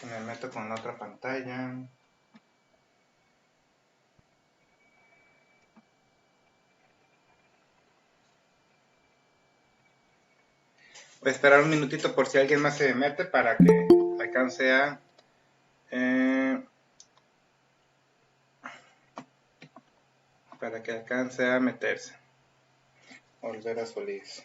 Me meto con la otra pantalla. Voy a esperar un minutito por si alguien más se mete para que alcance a... para que alcance a meterse. Olvera Solís.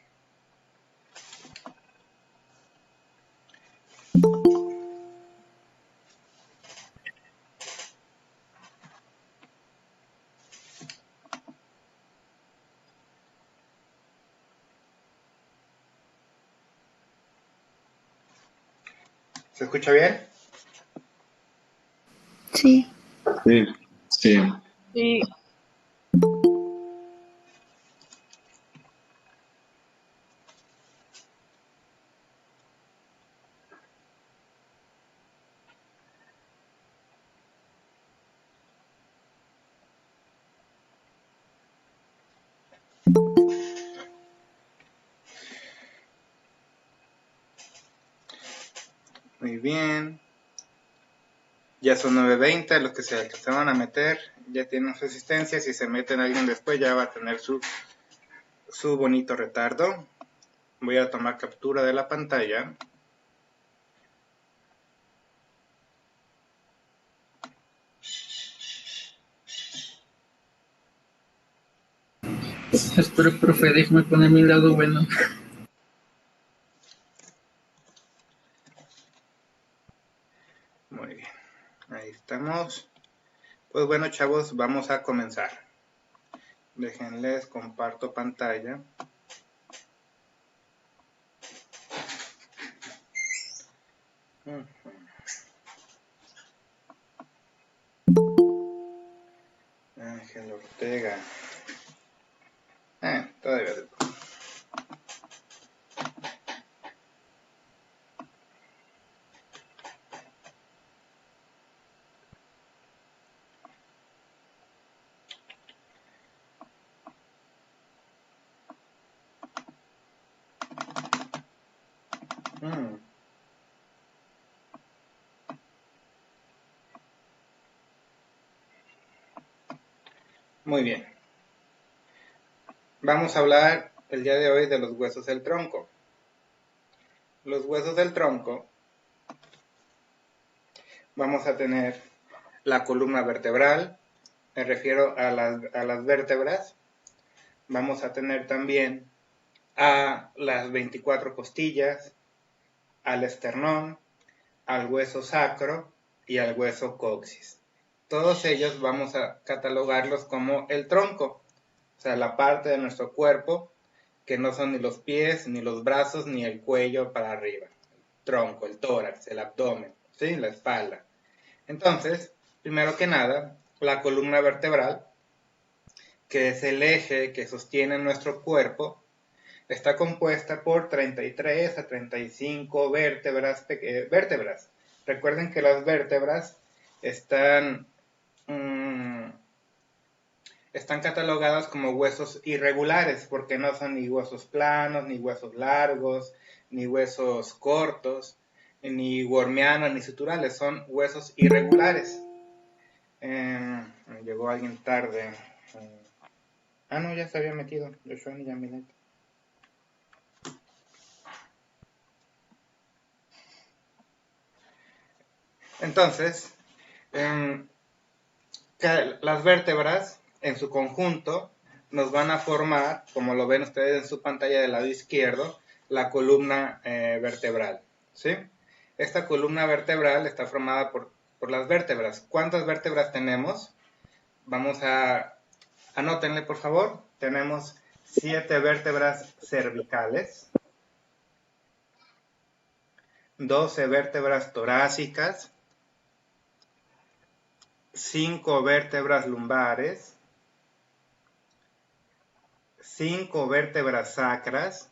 ¿Se escucha bien? Sí. Sí, sí. Sí. Muy bien. Ya son 9:20, los que se van a meter ya tienen su asistencia. Si se meten alguien después ya va a tener su bonito retardo. Voy a tomar captura de la pantalla. Espero, profe, déjeme poner mi lado bueno. Muy bien, ahí estamos. Pues bueno, chavos, vamos a comenzar. Déjenles comparto pantalla. Ángel Ortega. Todavía. Muy bien. Vamos a hablar el día de hoy de los huesos del tronco. Los huesos del tronco, vamos a tener la columna vertebral, me refiero a las vértebras. Vamos a tener también a las 24 costillas, al esternón, al hueso sacro y al hueso coxis. Todos ellos vamos a catalogarlos como el tronco, o sea, la parte de nuestro cuerpo que no son ni los pies, ni los brazos, ni el cuello para arriba. El tronco, el tórax, el abdomen, ¿sí? La espalda. Entonces, primero que nada, la columna vertebral, que es el eje que sostiene nuestro cuerpo, está compuesta por 33 a 35 vértebras. Recuerden que las vértebras están catalogadas como huesos irregulares, porque no son ni huesos planos, ni huesos largos, ni huesos cortos, ni wormianos, ni suturales, son huesos irregulares. Llegó alguien tarde. No, ya se había metido. Joshua y Yamilet. Entonces, las vértebras en su conjunto nos van a formar, como lo ven ustedes en su pantalla del lado izquierdo, la columna vertebral, ¿sí? Esta columna vertebral está formada por las vértebras. ¿Cuántas vértebras tenemos? Vamos a... Anótenle, por favor. Tenemos 7 vértebras cervicales, 12 vértebras torácicas, 5 vértebras lumbares, 5 vértebras sacras,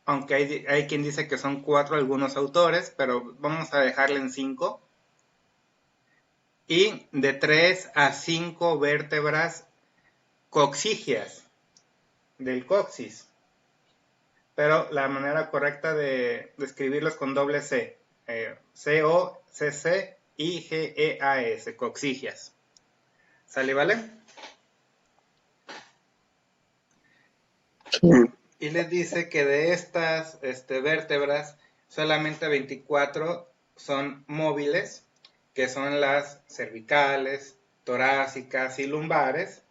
aunque hay quien dice que son 4 algunos autores, pero vamos a dejarle en 5, y de 3 a 5 vértebras coxígeas del coxis, pero la manera correcta de escribirlos con doble C, C-O-C-C-I-G-E-A-S, coccigias. ¿Sale, vale? Sí. Y les dice que de estas vértebras, solamente 24 son móviles, que son las cervicales, torácicas y lumbares,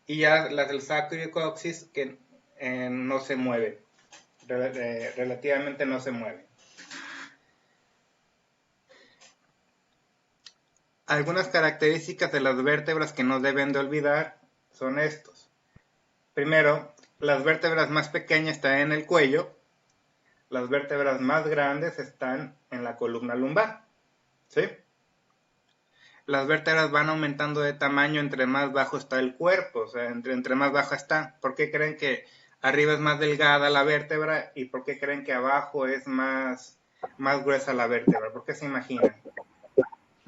y ya las del sacro y coxis que no se mueven, relativamente no se mueven. Algunas características de las vértebras que no deben de olvidar son estos. Primero, las vértebras más pequeñas están en el cuello, las vértebras más grandes están en la columna lumbar, ¿sí? Las vértebras van aumentando de tamaño entre más bajo está el cuerpo, o sea, entre más baja está. ¿Por qué creen que arriba es más delgada la vértebra y por qué creen que abajo es más gruesa la vértebra? ¿Por qué se imaginan?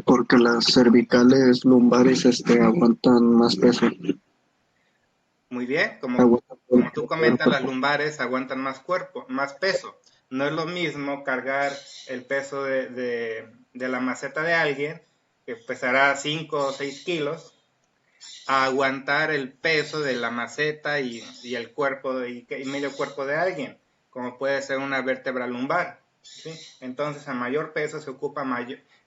Porque las cervicales lumbares aguantan más peso. Muy bien, como Aguantan todo el tú cuerpo. comentas, las lumbares aguantan más más peso. No es lo mismo cargar el peso de la maceta de alguien, que pesará 5 o 6 kilos, a aguantar el peso de la maceta y el cuerpo y medio cuerpo de alguien, como puede ser una vértebra lumbar, ¿sí? Entonces, a mayor peso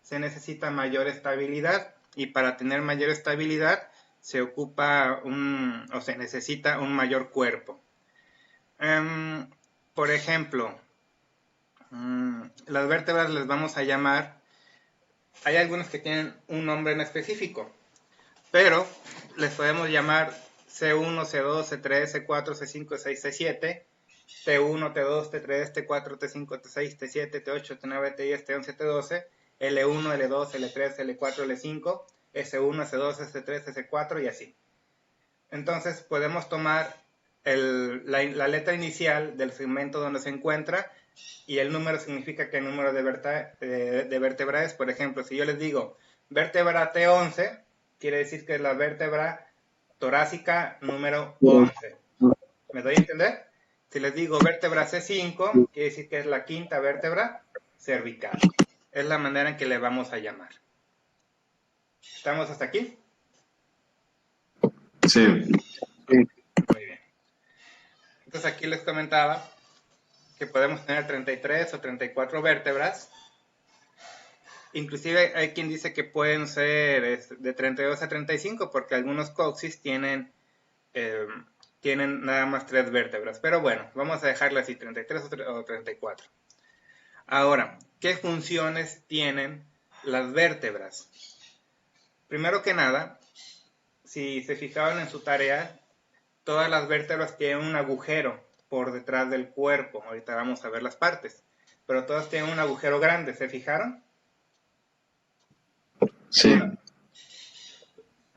se necesita mayor estabilidad, y para tener mayor estabilidad se necesita un mayor cuerpo. Por ejemplo, las vértebras les vamos a llamar, hay algunas que tienen un nombre en específico, pero les podemos llamar C1, C2, C3, C4, C5, C6, C7, T1, T2, T3, T4, T5, T6, T7, T8, T9, T10, T11, T12, L1, L2, L3, L4, L5, S1, S2, S3, S4 y así. Entonces podemos tomar la letra inicial del segmento donde se encuentra, y el número significa que el número de vértebra es. Por ejemplo, si yo les digo vértebra T11, quiere decir que es la vértebra torácica número 11. ¿Me doy a entender? Si les digo vértebra C5, quiere decir que es la quinta vértebra cervical. Es la manera en que le vamos a llamar. ¿Estamos hasta aquí? Sí. Muy bien. Entonces aquí les comentaba que podemos tener 33 o 34 vértebras. Inclusive hay quien dice que pueden ser de 32 a 35, porque algunos coxis tienen nada más 3 vértebras. Pero bueno, vamos a dejarle así, 33 o 34. Ahora, ¿qué funciones tienen las vértebras? Primero que nada, si se fijaban en su tarea, todas las vértebras tienen un agujero por detrás del cuerpo. Ahorita vamos a ver las partes. Pero todas tienen un agujero grande, ¿se fijaron? Sí.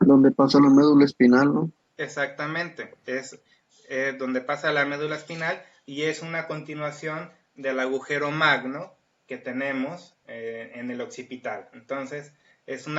Donde pasa la médula espinal, ¿no? Exactamente, es donde pasa la médula espinal, y es una continuación del agujero magno que tenemos en el occipital. Entonces, es un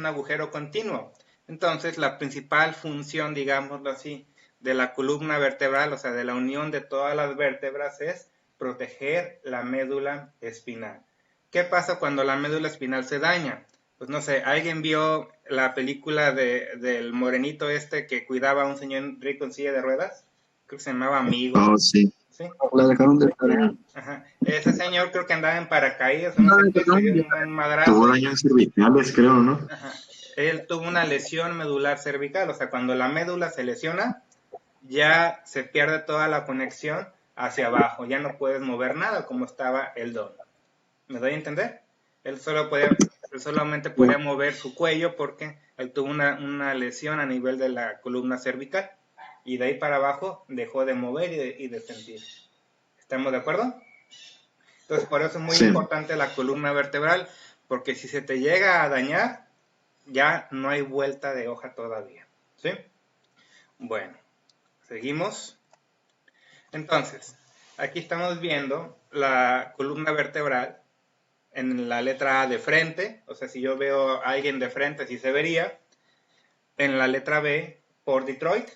agujero continuo. Entonces, la principal función, digámoslo así, de la columna vertebral, o sea, de la unión de todas las vértebras, es proteger la médula espinal. ¿Qué pasa cuando la médula espinal se daña? Pues no sé, ¿alguien vio la película del morenito que cuidaba a un señor rico en silla de ruedas? Creo que se llamaba Amigo. Oh, sí. ¿Sí? La dejaron de tarea. Ajá. Ese señor creo que andaba en paracaídas, o no sé qué, se dio un buen Tuvo madrazo. daños cervicales, creo, ¿no? Ajá. Él tuvo una lesión medular cervical, o sea, cuando la médula se lesiona, ya se pierde toda la conexión hacia abajo, ya no puedes mover nada como estaba el don. ¿Me doy a entender? Él solamente podía mover su cuello porque él tuvo una lesión a nivel de la columna cervical, y de ahí para abajo dejó de mover y de sentir. ¿Estamos de acuerdo? Entonces, por eso es muy importante la columna vertebral, porque si se te llega a dañar, ya no hay vuelta de hoja todavía. ¿Sí? Bueno, seguimos. Entonces, aquí estamos viendo la columna vertebral en la letra A de frente, o sea, si yo veo a alguien de frente, sí se vería. En la letra B, por Detroit.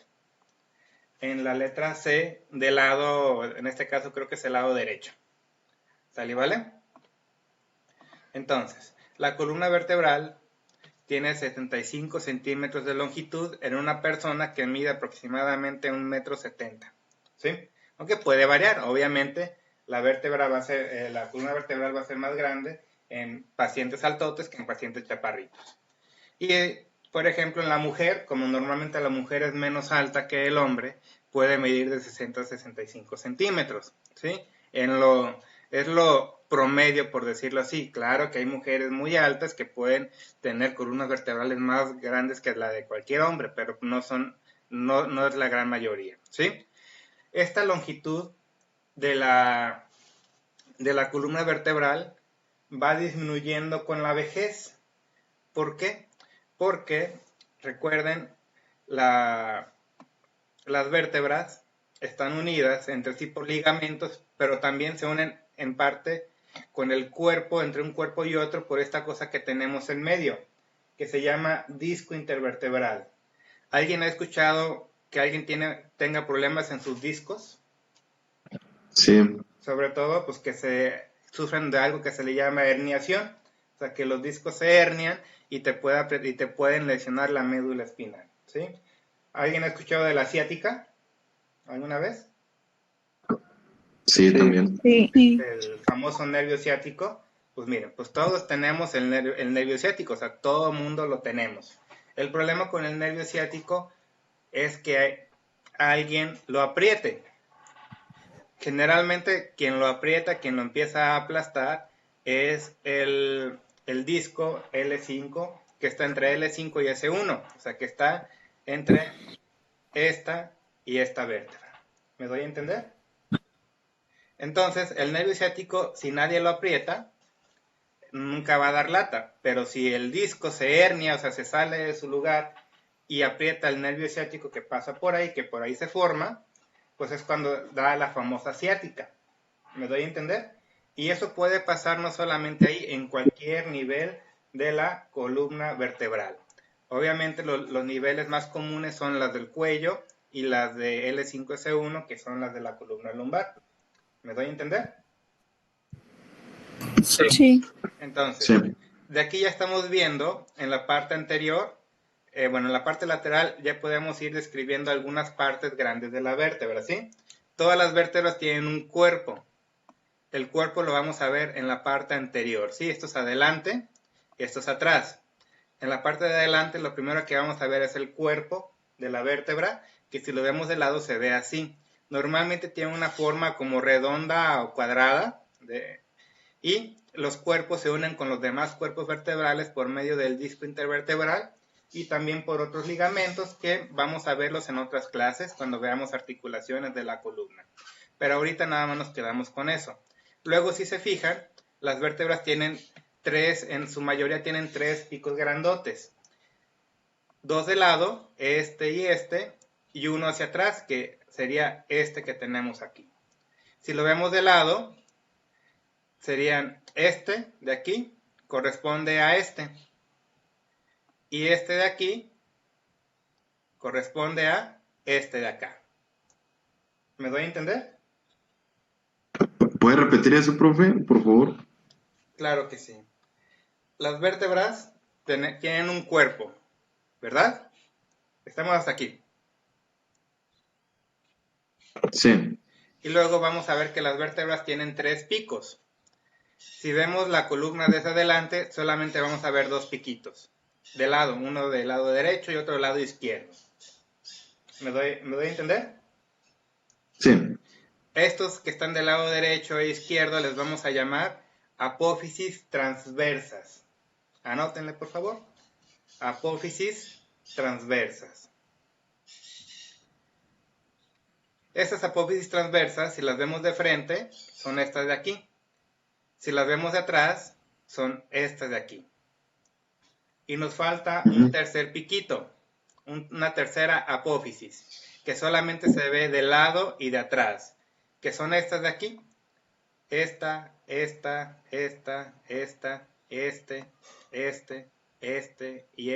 En la letra C, del lado, en este caso creo que es el lado derecho. ¿Sale, vale? Entonces, la columna vertebral tiene 75 centímetros de longitud en una persona que mide aproximadamente 1,70 m, ¿sí? Aunque puede variar, obviamente, la columna vertebral va a ser más grande en pacientes altotes que en pacientes chaparritos. Y, por ejemplo, en la mujer, como normalmente la mujer es menos alta que el hombre, puede medir de 60 a 65 centímetros, ¿sí? Es lo promedio, por decirlo así. Claro que hay mujeres muy altas que pueden tener columnas vertebrales más grandes que la de cualquier hombre, pero no es la gran mayoría, ¿sí? Esta longitud de la columna vertebral va disminuyendo con la vejez. ¿Por qué? Porque, recuerden, las vértebras están unidas entre sí por ligamentos, pero también se unen en parte con el cuerpo, entre un cuerpo y otro, por esta cosa que tenemos en medio, que se llama disco intervertebral. ¿Alguien ha escuchado que alguien tenga problemas en sus discos? Sí. Sobre todo, pues que sufren de algo que se le llama herniación, o sea, que los discos se hernian y te pueden lesionar la médula espinal, ¿sí? ¿Alguien ha escuchado de la ciática alguna vez? Sí, también. Sí. El famoso nervio ciático. Pues miren, pues todos tenemos el nervio ciático, o sea, todo mundo lo tenemos. El problema con el nervio ciático es que alguien lo apriete. Generalmente quien lo aprieta, quien lo empieza a aplastar, es el disco L5, que está entre L5 y S1, o sea, que está entre esta y esta vértebra. ¿Me doy a entender? Entonces, el nervio ciático, si nadie lo aprieta, nunca va a dar lata, pero si el disco se hernia, o sea, se sale de su lugar y aprieta el nervio ciático que pasa por ahí, que por ahí se forma, pues es cuando da la famosa ciática. ¿Me doy a entender? Y eso puede pasar no solamente ahí, en cualquier nivel de la columna vertebral. Obviamente los niveles más comunes son las del cuello y las de L5-S1, que son las de la columna lumbar. ¿Me doy a entender? Sí. Entonces, Sí. de aquí ya estamos viendo en la parte anterior, en la parte lateral ya podemos ir describiendo algunas partes grandes de la vértebra, ¿sí? Todas las vértebras tienen un cuerpo. El cuerpo lo vamos a ver en la parte anterior, ¿sí? Esto es adelante y esto es atrás. En la parte de adelante lo primero que vamos a ver es el cuerpo de la vértebra, que si lo vemos de lado se ve así. Normalmente tiene una forma como redonda o cuadrada, y los cuerpos se unen con los demás cuerpos vertebrales por medio del disco intervertebral y también por otros ligamentos que vamos a verlos en otras clases cuando veamos articulaciones de la columna. Pero ahorita nada más nos quedamos con eso. Luego, si se fijan, las vértebras tienen en su mayoría tienen tres picos grandotes. Dos de lado, y uno hacia atrás, que sería este que tenemos aquí. Si lo vemos de lado, serían este de aquí, corresponde a este. Y este de aquí, corresponde a este de acá. ¿Me doy a entender? ¿Puede repetir eso, profe, por favor? Claro que sí. Las vértebras tienen un cuerpo, ¿verdad? Estamos hasta aquí. Sí. Y luego vamos a ver que las vértebras tienen tres picos. Si vemos la columna desde adelante, solamente vamos a ver dos piquitos. De lado, uno del lado derecho y otro del lado izquierdo. ¿Me doy a entender? Sí. Estos que están del lado derecho e izquierdo les vamos a llamar apófisis transversas. Anótenle, por favor. Apófisis transversas. Estas apófisis transversas, si las vemos de frente, son estas de aquí. Si las vemos de atrás, son estas de aquí. Y nos falta un tercer piquito, una tercera apófisis, que solamente se ve de lado y de atrás, que son estas de aquí. Esta, y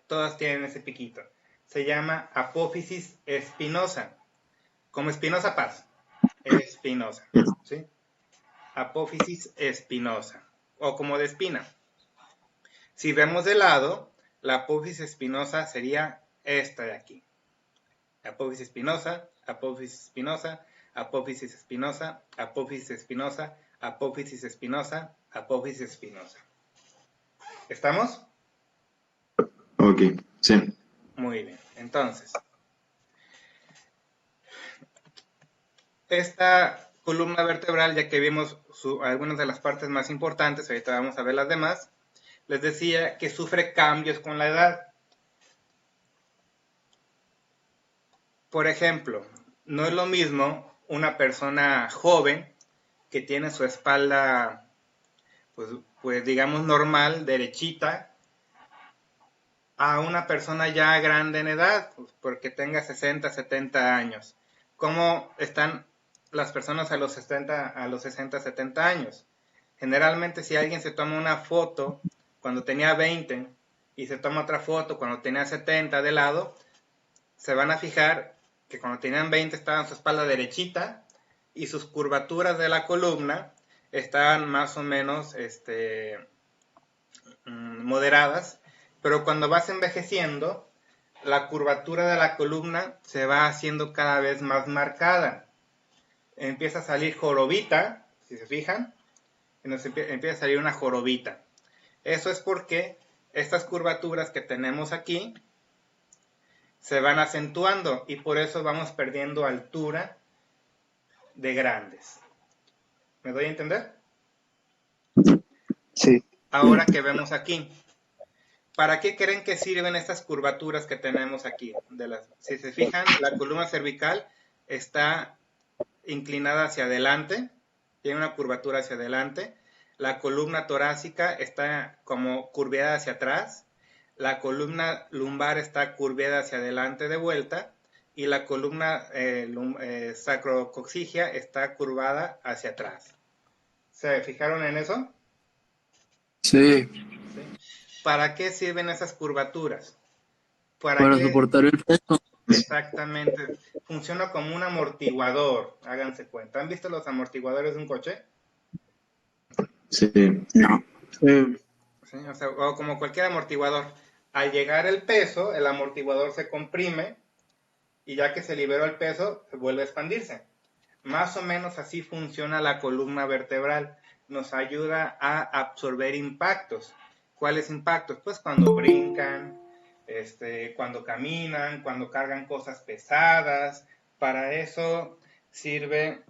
todas tienen ese piquito. Se llama apófisis espinosa, como Espinosa Paz, espinosa, ¿sí? Apófisis espinosa. o como de espina. Si vemos de lado, la apófisis espinosa sería esta de aquí. Apófisis espinosa, apófisis espinosa, apófisis espinosa, apófisis espinosa, apófisis espinosa, apófisis espinosa. ¿Estamos? Ok, sí. Muy bien. Entonces, esta columna vertebral, ya que vimos algunas de las partes más importantes, ahorita vamos a ver las demás, les decía que sufre cambios con la edad. Por ejemplo, no es lo mismo una persona joven que tiene su espalda, pues digamos normal, derechita, a una persona ya grande en edad, pues, porque tenga 60, 70 años. ¿Cómo están las personas a los 60, 70 años? Generalmente si alguien se toma una foto cuando tenía 20 y se toma otra foto cuando tenía 70 de lado, se van a fijar que cuando tenían 20 estaban su espalda derechita y sus curvaturas de la columna estaban más o menos moderadas, pero cuando vas envejeciendo, la curvatura de la columna se va haciendo cada vez más marcada. Empieza a salir jorobita, si se fijan, empieza a salir una jorobita. Eso es porque estas curvaturas que tenemos aquí se van acentuando y por eso vamos perdiendo altura de grandes. ¿Me doy a entender? Sí. Ahora que vemos aquí, ¿para qué creen que sirven estas curvaturas que tenemos aquí? Si se fijan, la columna cervical está inclinada hacia adelante, tiene una curvatura hacia adelante, la columna torácica está como curveada hacia atrás, la columna lumbar está curveada hacia adelante de vuelta y la columna sacrocoxigia está curvada hacia atrás. ¿Se fijaron en eso? Sí, ¿Sí? ¿Para qué sirven esas curvaturas? para soportar el peso. Exactamente. Funciona como un amortiguador, háganse cuenta. ¿Han visto los amortiguadores de un coche? Sí. No. ¿Sí? O como cualquier amortiguador. Al llegar el peso, el amortiguador se comprime y ya que se liberó el peso, vuelve a expandirse. Más o menos así funciona la columna vertebral. Nos ayuda a absorber impactos. ¿Cuáles impactos? Pues cuando brincan, cuando caminan, cuando cargan cosas pesadas. Para eso sirve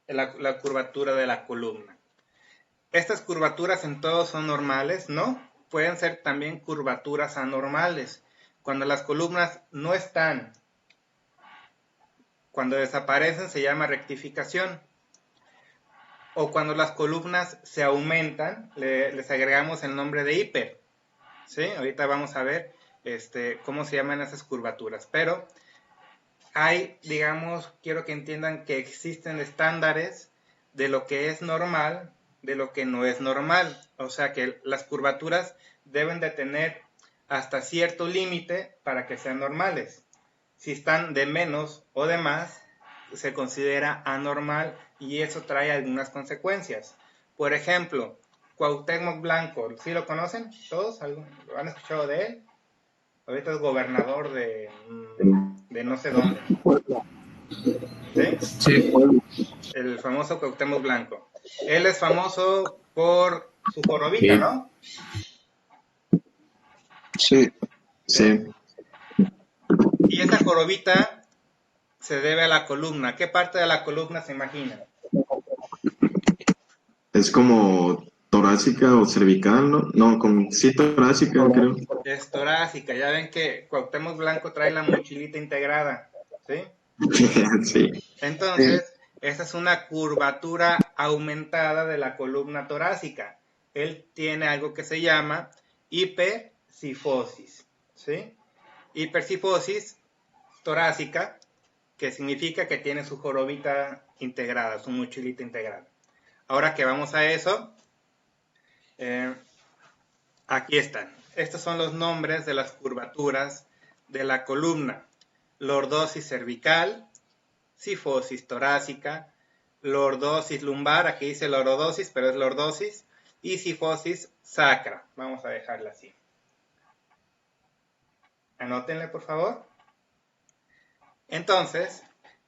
la curvatura de la columna. Estas curvaturas en todos son normales, ¿no? Pueden ser también curvaturas anormales. Cuando las columnas no están, cuando desaparecen se llama rectificación. O cuando las columnas se aumentan, les agregamos el nombre de hiper. ¿Sí? Ahorita vamos a ver cómo se llaman esas curvaturas. Pero hay, digamos, quiero que entiendan que existen estándares de lo que es normal, de lo que no es normal. O sea que las curvaturas deben de tener hasta cierto límite para que sean normales. Si están de menos o de más, se considera anormal y eso trae algunas consecuencias. Por ejemplo, Cuauhtémoc Blanco, ¿sí lo conocen todos? ¿Lo han escuchado de él? Ahorita es gobernador de no sé dónde. ¿Sí? Sí, El famoso Cuauhtémoc Blanco. Él es famoso por su jorobita, ¿no? Sí. Sí. Y esa jorobita se debe a la columna. ¿Qué parte de la columna se imagina? Es como torácica o cervical, ¿no? No, sí, torácica, creo. Es torácica. Ya ven que Cuauhtémoc Blanco trae la mochilita integrada, ¿sí? Sí. Entonces, esa es una curvatura aumentada de la columna torácica. Él tiene algo que se llama hipercifosis, ¿sí? Hipercifosis torácica, que significa que tiene su jorobita integrada, su mochilita integrada. Ahora que vamos a eso, aquí están. Estos son los nombres de las curvaturas de la columna. Lordosis cervical, cifosis torácica, lordosis lumbar, aquí dice lordosis, pero es lordosis, y cifosis sacra. Vamos a dejarla así. Anótenle, por favor. Entonces,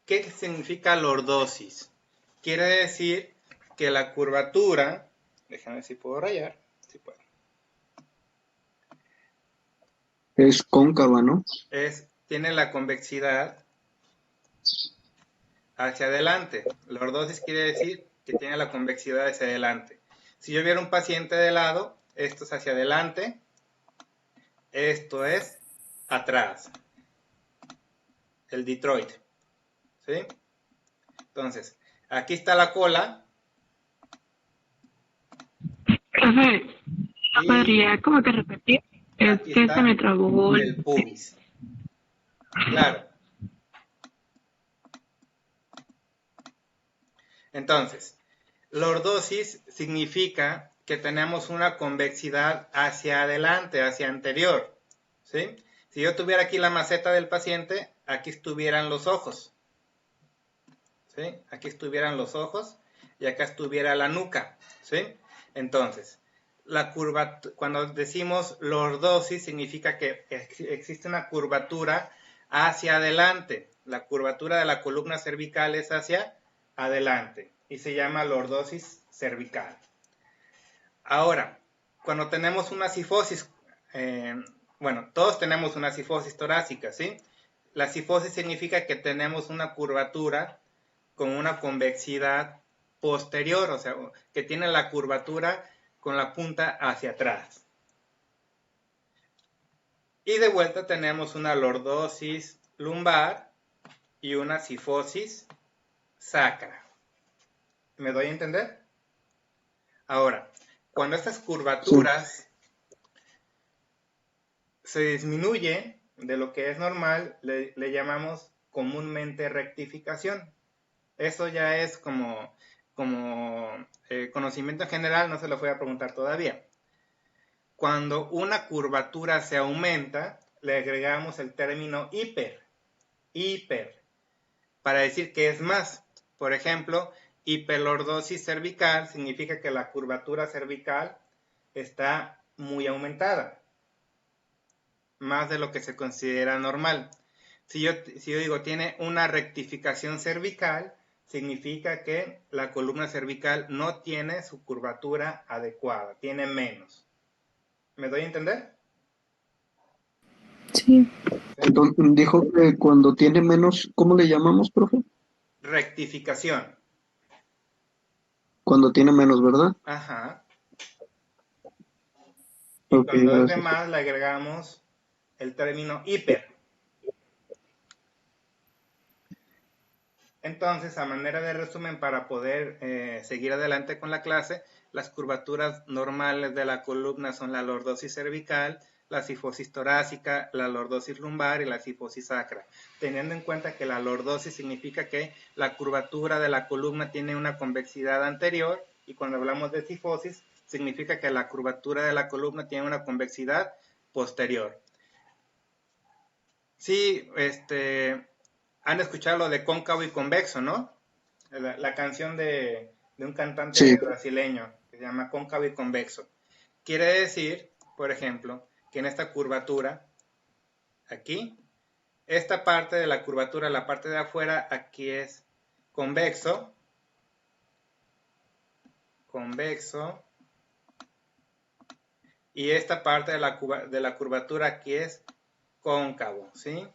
¿qué significa lordosis? Quiere decir que la curvatura, déjame ver si puedo rayar, si puedo. Es cóncava, ¿no? Tiene la convexidad hacia adelante. Lordosis quiere decir que tiene la convexidad hacia adelante. Si yo viera un paciente de lado, esto es hacia adelante, esto es atrás. El Detroit. ¿Sí? Entonces, aquí está la cola. Profe, ¿podría como que repetir? Es que se me trabó el pubis. Claro. Entonces, lordosis significa que tenemos una convexidad hacia adelante, hacia anterior. ¿Sí? Si yo tuviera aquí la maceta del paciente, aquí estuvieran los ojos. ¿Sí? Aquí estuvieran los ojos y acá estuviera la nuca. ¿Sí? Entonces, cuando decimos lordosis significa que existe una curvatura hacia adelante. La curvatura de la columna cervical es hacia adelante y se llama lordosis cervical. Ahora, cuando tenemos una cifosis, bueno, todos tenemos una cifosis torácica, ¿sí? La cifosis significa que tenemos una curvatura con una convexidad posterior, o sea, que tiene la curvatura con la punta hacia atrás. Y de vuelta tenemos una lordosis lumbar y una cifosis sacra. ¿Me doy a entender? Ahora, cuando estas curvaturas se disminuyen de lo que es normal, le llamamos comúnmente rectificación. Eso ya es como conocimiento general, no se lo voy a preguntar todavía. Cuando una curvatura se aumenta, le agregamos el término hiper, para decir que es más. Por ejemplo, hiperlordosis cervical significa que la curvatura cervical está muy aumentada, más de lo que se considera normal. Si yo digo tiene una rectificación cervical, significa que la columna cervical no tiene su curvatura adecuada, tiene menos. ¿Me doy a entender? Sí. Entonces, dijo que cuando tiene menos, ¿cómo le llamamos, profe? Rectificación. Cuando tiene menos, ¿verdad? Ajá. Y Okay, cuando es de gracias. más, le agregamos el término hiper. Entonces, a manera de resumen, para poder seguir adelante con la clase, las curvaturas normales de la columna son la lordosis cervical, la cifosis torácica, la lordosis lumbar y la cifosis sacra. Teniendo en cuenta que la lordosis significa que la curvatura de la columna tiene una convexidad anterior, y cuando hablamos de cifosis, significa que la curvatura de la columna tiene una convexidad posterior. Sí, han escuchado lo de cóncavo y convexo, ¿no? La canción de un cantante brasileño que se llama Cóncavo y Convexo. Quiere decir, por ejemplo, que en esta curvatura, aquí, esta parte de la curvatura, la parte de afuera, aquí es convexo, y esta parte de la curvatura aquí es cóncavo, ¿sí?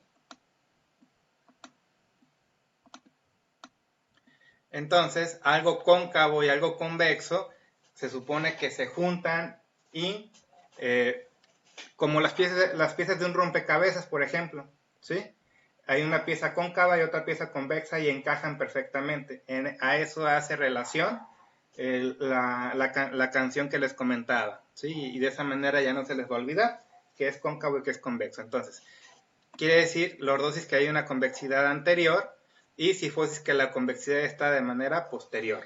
Entonces, algo cóncavo y algo convexo se supone que se juntan y como las piezas de un rompecabezas, por ejemplo, ¿sí? Hay una pieza cóncava y otra pieza convexa y encajan perfectamente. A eso hace relación la canción que les comentaba, ¿sí? Y de esa manera ya no se les va a olvidar que es cóncavo y que es convexo. Entonces, quiere decir, lordosis, que hay una convexidad anterior, y cifosis, que la convexidad está de manera posterior.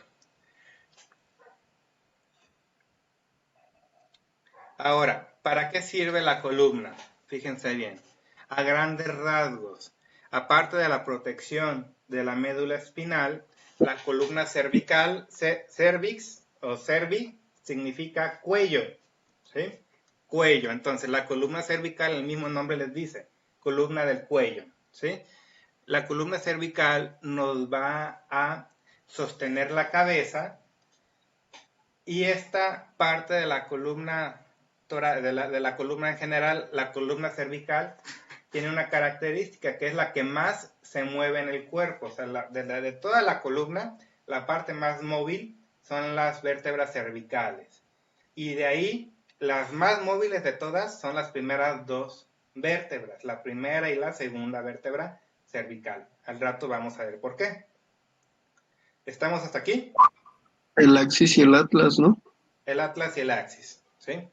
Ahora, ¿para qué sirve la columna? Fíjense bien. A grandes rasgos, aparte de la protección de la médula espinal, la columna cervical, cervix o cervi, significa cuello, ¿sí? Cuello. Entonces, la columna cervical, el mismo nombre les dice, columna del cuello, ¿sí? La columna cervical nos va a sostener la cabeza y esta parte de la columna, de la columna en general, la columna cervical, tiene una característica que es la que más se mueve en el cuerpo. O sea, de toda la columna, la parte más móvil son las vértebras cervicales. Y de ahí, las más móviles de todas son las primeras dos vértebras, la primera y la segunda vértebra cervical. Al rato vamos a ver por qué. ¿Estamos hasta aquí? El axis y el atlas, ¿no? El atlas y el axis, ¿sí?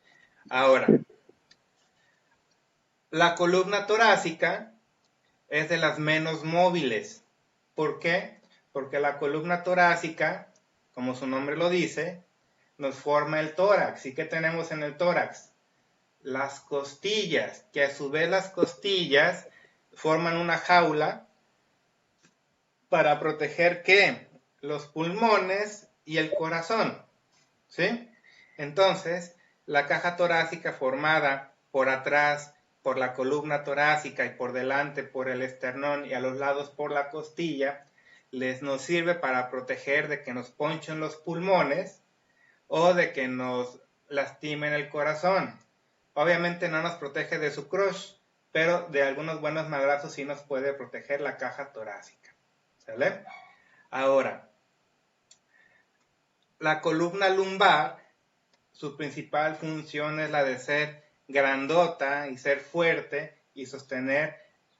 Ahora, la columna torácica es de las menos móviles. ¿Por qué? Porque la columna torácica, como su nombre lo dice, nos forma el tórax. ¿Y qué tenemos en el tórax? Las costillas, que a su vez las costillas forman una jaula para proteger ¿qué? Los pulmones y el corazón, ¿sí? Entonces, la caja torácica formada por atrás por la columna torácica y por delante por el esternón y a los lados por la costilla, nos sirve para proteger de que nos ponchen los pulmones o de que nos lastimen el corazón. Obviamente no nos protege de su crush, pero de algunos buenos madrazos sí nos puede proteger la caja torácica. ¿Sale? Ahora, la columna lumbar, su principal función es la de ser grandota y ser fuerte y sostener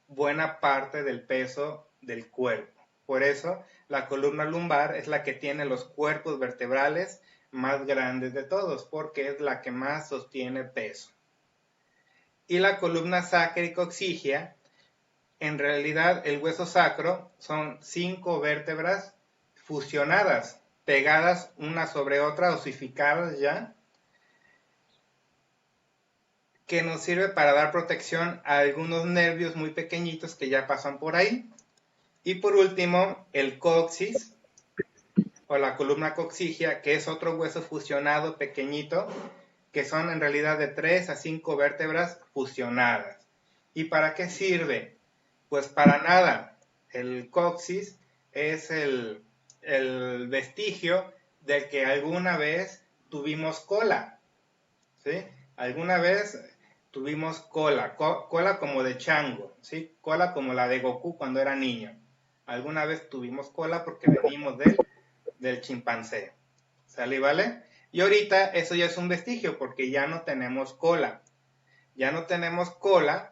buena parte del peso del cuerpo. Por eso, la columna lumbar es la que tiene los cuerpos vertebrales más grandes de todos, porque es la que más sostiene peso. Y la columna sacrocoxigia, en realidad el hueso sacro son 5 vértebras fusionadas, pegadas una sobre otra, osificadas ya, que nos sirve para dar protección a algunos nervios muy pequeñitos que ya pasan por ahí. Y por último, el coxis, o la columna coxigia, que es otro hueso fusionado pequeñito, que son en realidad de 3 a 5 vértebras fusionadas. ¿Y para qué sirve? Pues para nada. El coxis es el vestigio de que alguna vez tuvimos cola, ¿sí? Alguna vez tuvimos cola, cola como de chango, ¿sí? Cola como la de Goku cuando era niño. Alguna vez tuvimos cola porque venimos del chimpancé, ¿sale y vale? Y ahorita eso ya es un vestigio porque ya no tenemos cola. Ya no tenemos cola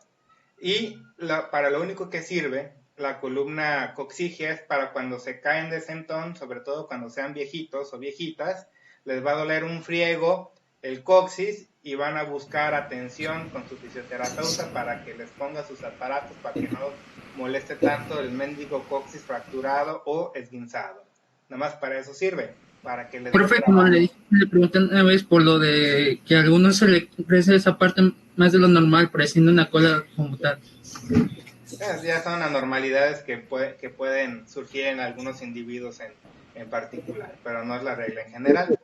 y para lo único que sirve la columna coxigia es para cuando se caen de sentón, sobre todo cuando sean viejitos o viejitas, les va a doler un friego el coxis y van a buscar atención con su fisioterapeuta para que les ponga sus aparatos para que no moleste tanto el mendigo coxis fracturado o esguinzado. Nada más para eso sirve, para que les dé Profe, como trabajo. le pregunté una vez por lo de que a algunos se le crece esa parte más de lo normal, pareciendo una cola como tal. Ya son anormalidades que pueden surgir en algunos individuos en particular, pero no es la regla en general.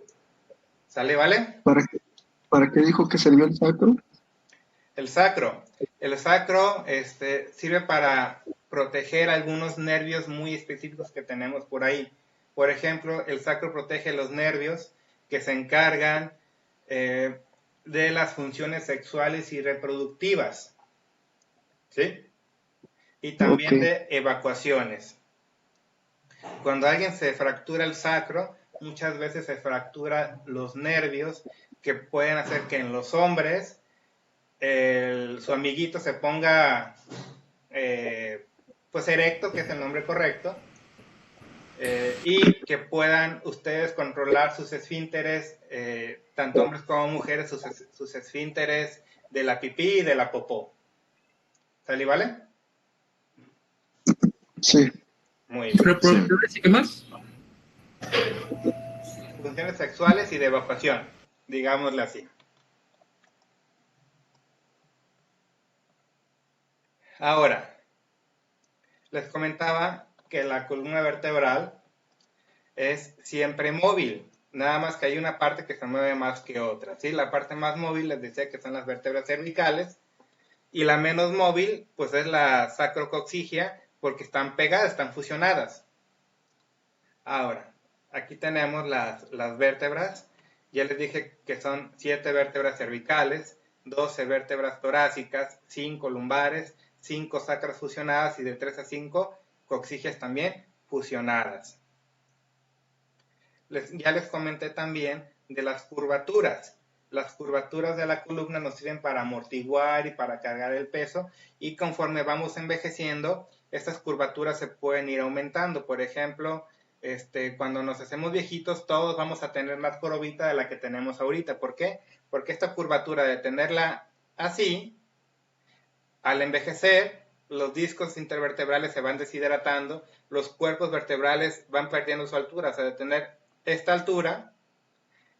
¿Sale, vale? ¿Para qué dijo que servía el sacro? El sacro. El sacro sirve para proteger algunos nervios muy específicos que tenemos por ahí. Por ejemplo, el sacro protege los nervios que se encargan de las funciones sexuales y reproductivas, ¿sí? Y también Ok. de evacuaciones. Cuando alguien se fractura el sacro, muchas veces se fractura los nervios que pueden hacer que en los hombres su amiguito se ponga pues erecto, que es el nombre correcto, y que puedan ustedes controlar sus esfínteres, tanto hombres como mujeres, sus esfínteres de la pipí y de la popó. ¿Sale, vale? Sí. Muy bien. ¿Reproductores y qué más? Funciones sexuales y de evacuación, digámosle así. Ahora, les comentaba que la columna vertebral es siempre móvil, nada más que hay una parte que se mueve más que otra, ¿sí? La parte más móvil les decía que son las vértebras cervicales, y la menos móvil, pues es la sacrocoxigia, porque están pegadas, están fusionadas. Ahora, aquí tenemos las vértebras. Ya les dije que son 7 vértebras cervicales, 12 vértebras torácicas, 5 lumbares, 5 sacras fusionadas y de 3 a 5 coxigias también fusionadas. Ya les comenté también de las curvaturas. Las curvaturas de la columna nos sirven para amortiguar y para cargar el peso, y conforme vamos envejeciendo, estas curvaturas se pueden ir aumentando. Por ejemplo, cuando nos hacemos viejitos, todos vamos a tener más curvita de la que tenemos ahorita. ¿Por qué? Porque esta curvatura de tenerla así, al envejecer, los discos intervertebrales se van deshidratando, los cuerpos vertebrales van perdiendo su altura. O sea, de tener esta altura,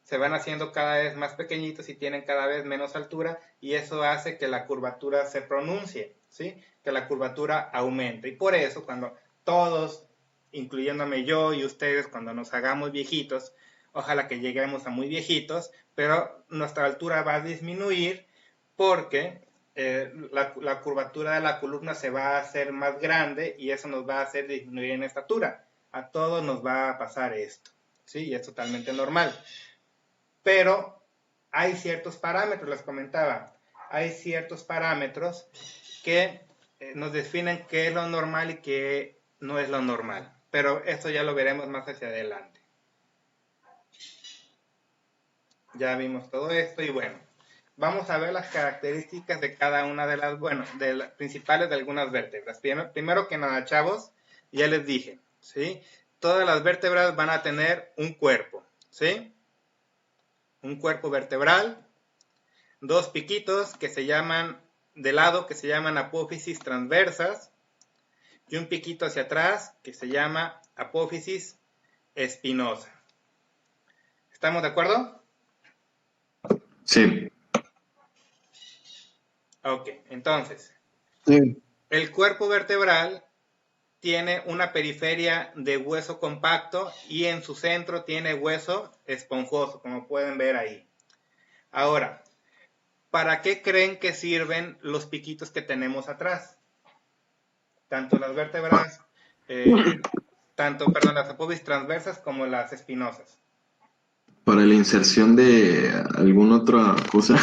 se van haciendo cada vez más pequeñitos y tienen cada vez menos altura, y eso hace que la curvatura se pronuncie, ¿sí? Que la curvatura aumente. Y por eso, cuando todos, incluyéndome yo y ustedes, cuando nos hagamos viejitos, ojalá que lleguemos a muy viejitos, pero nuestra altura va a disminuir porque la curvatura de la columna se va a hacer más grande, y eso nos va a hacer disminuir en estatura. A todos nos va a pasar esto, ¿sí? Y es totalmente normal. Pero hay ciertos parámetros, les comentaba, hay ciertos parámetros que nos definen qué es lo normal y qué no es lo normal. Pero esto ya lo veremos más hacia adelante. Ya vimos todo esto y bueno, vamos a ver las características de cada una de las, de las principales de algunas vértebras. Primero que nada, chavos, ya les dije, ¿sí? Todas las vértebras van a tener un cuerpo, ¿sí? Un cuerpo vertebral, 2 piquitos que se llaman de lado, que se llaman apófisis transversas, y un piquito hacia atrás que se llama apófisis espinosa. ¿Estamos de acuerdo? Sí. Ok, entonces, Sí. el cuerpo vertebral tiene una periferia de hueso compacto y en su centro tiene hueso esponjoso, como pueden ver ahí. Ahora, ¿para qué creen que sirven los piquitos que tenemos atrás? Tanto las vértebras, las apófisis transversas como las espinosas. Para la inserción de alguna otra cosa.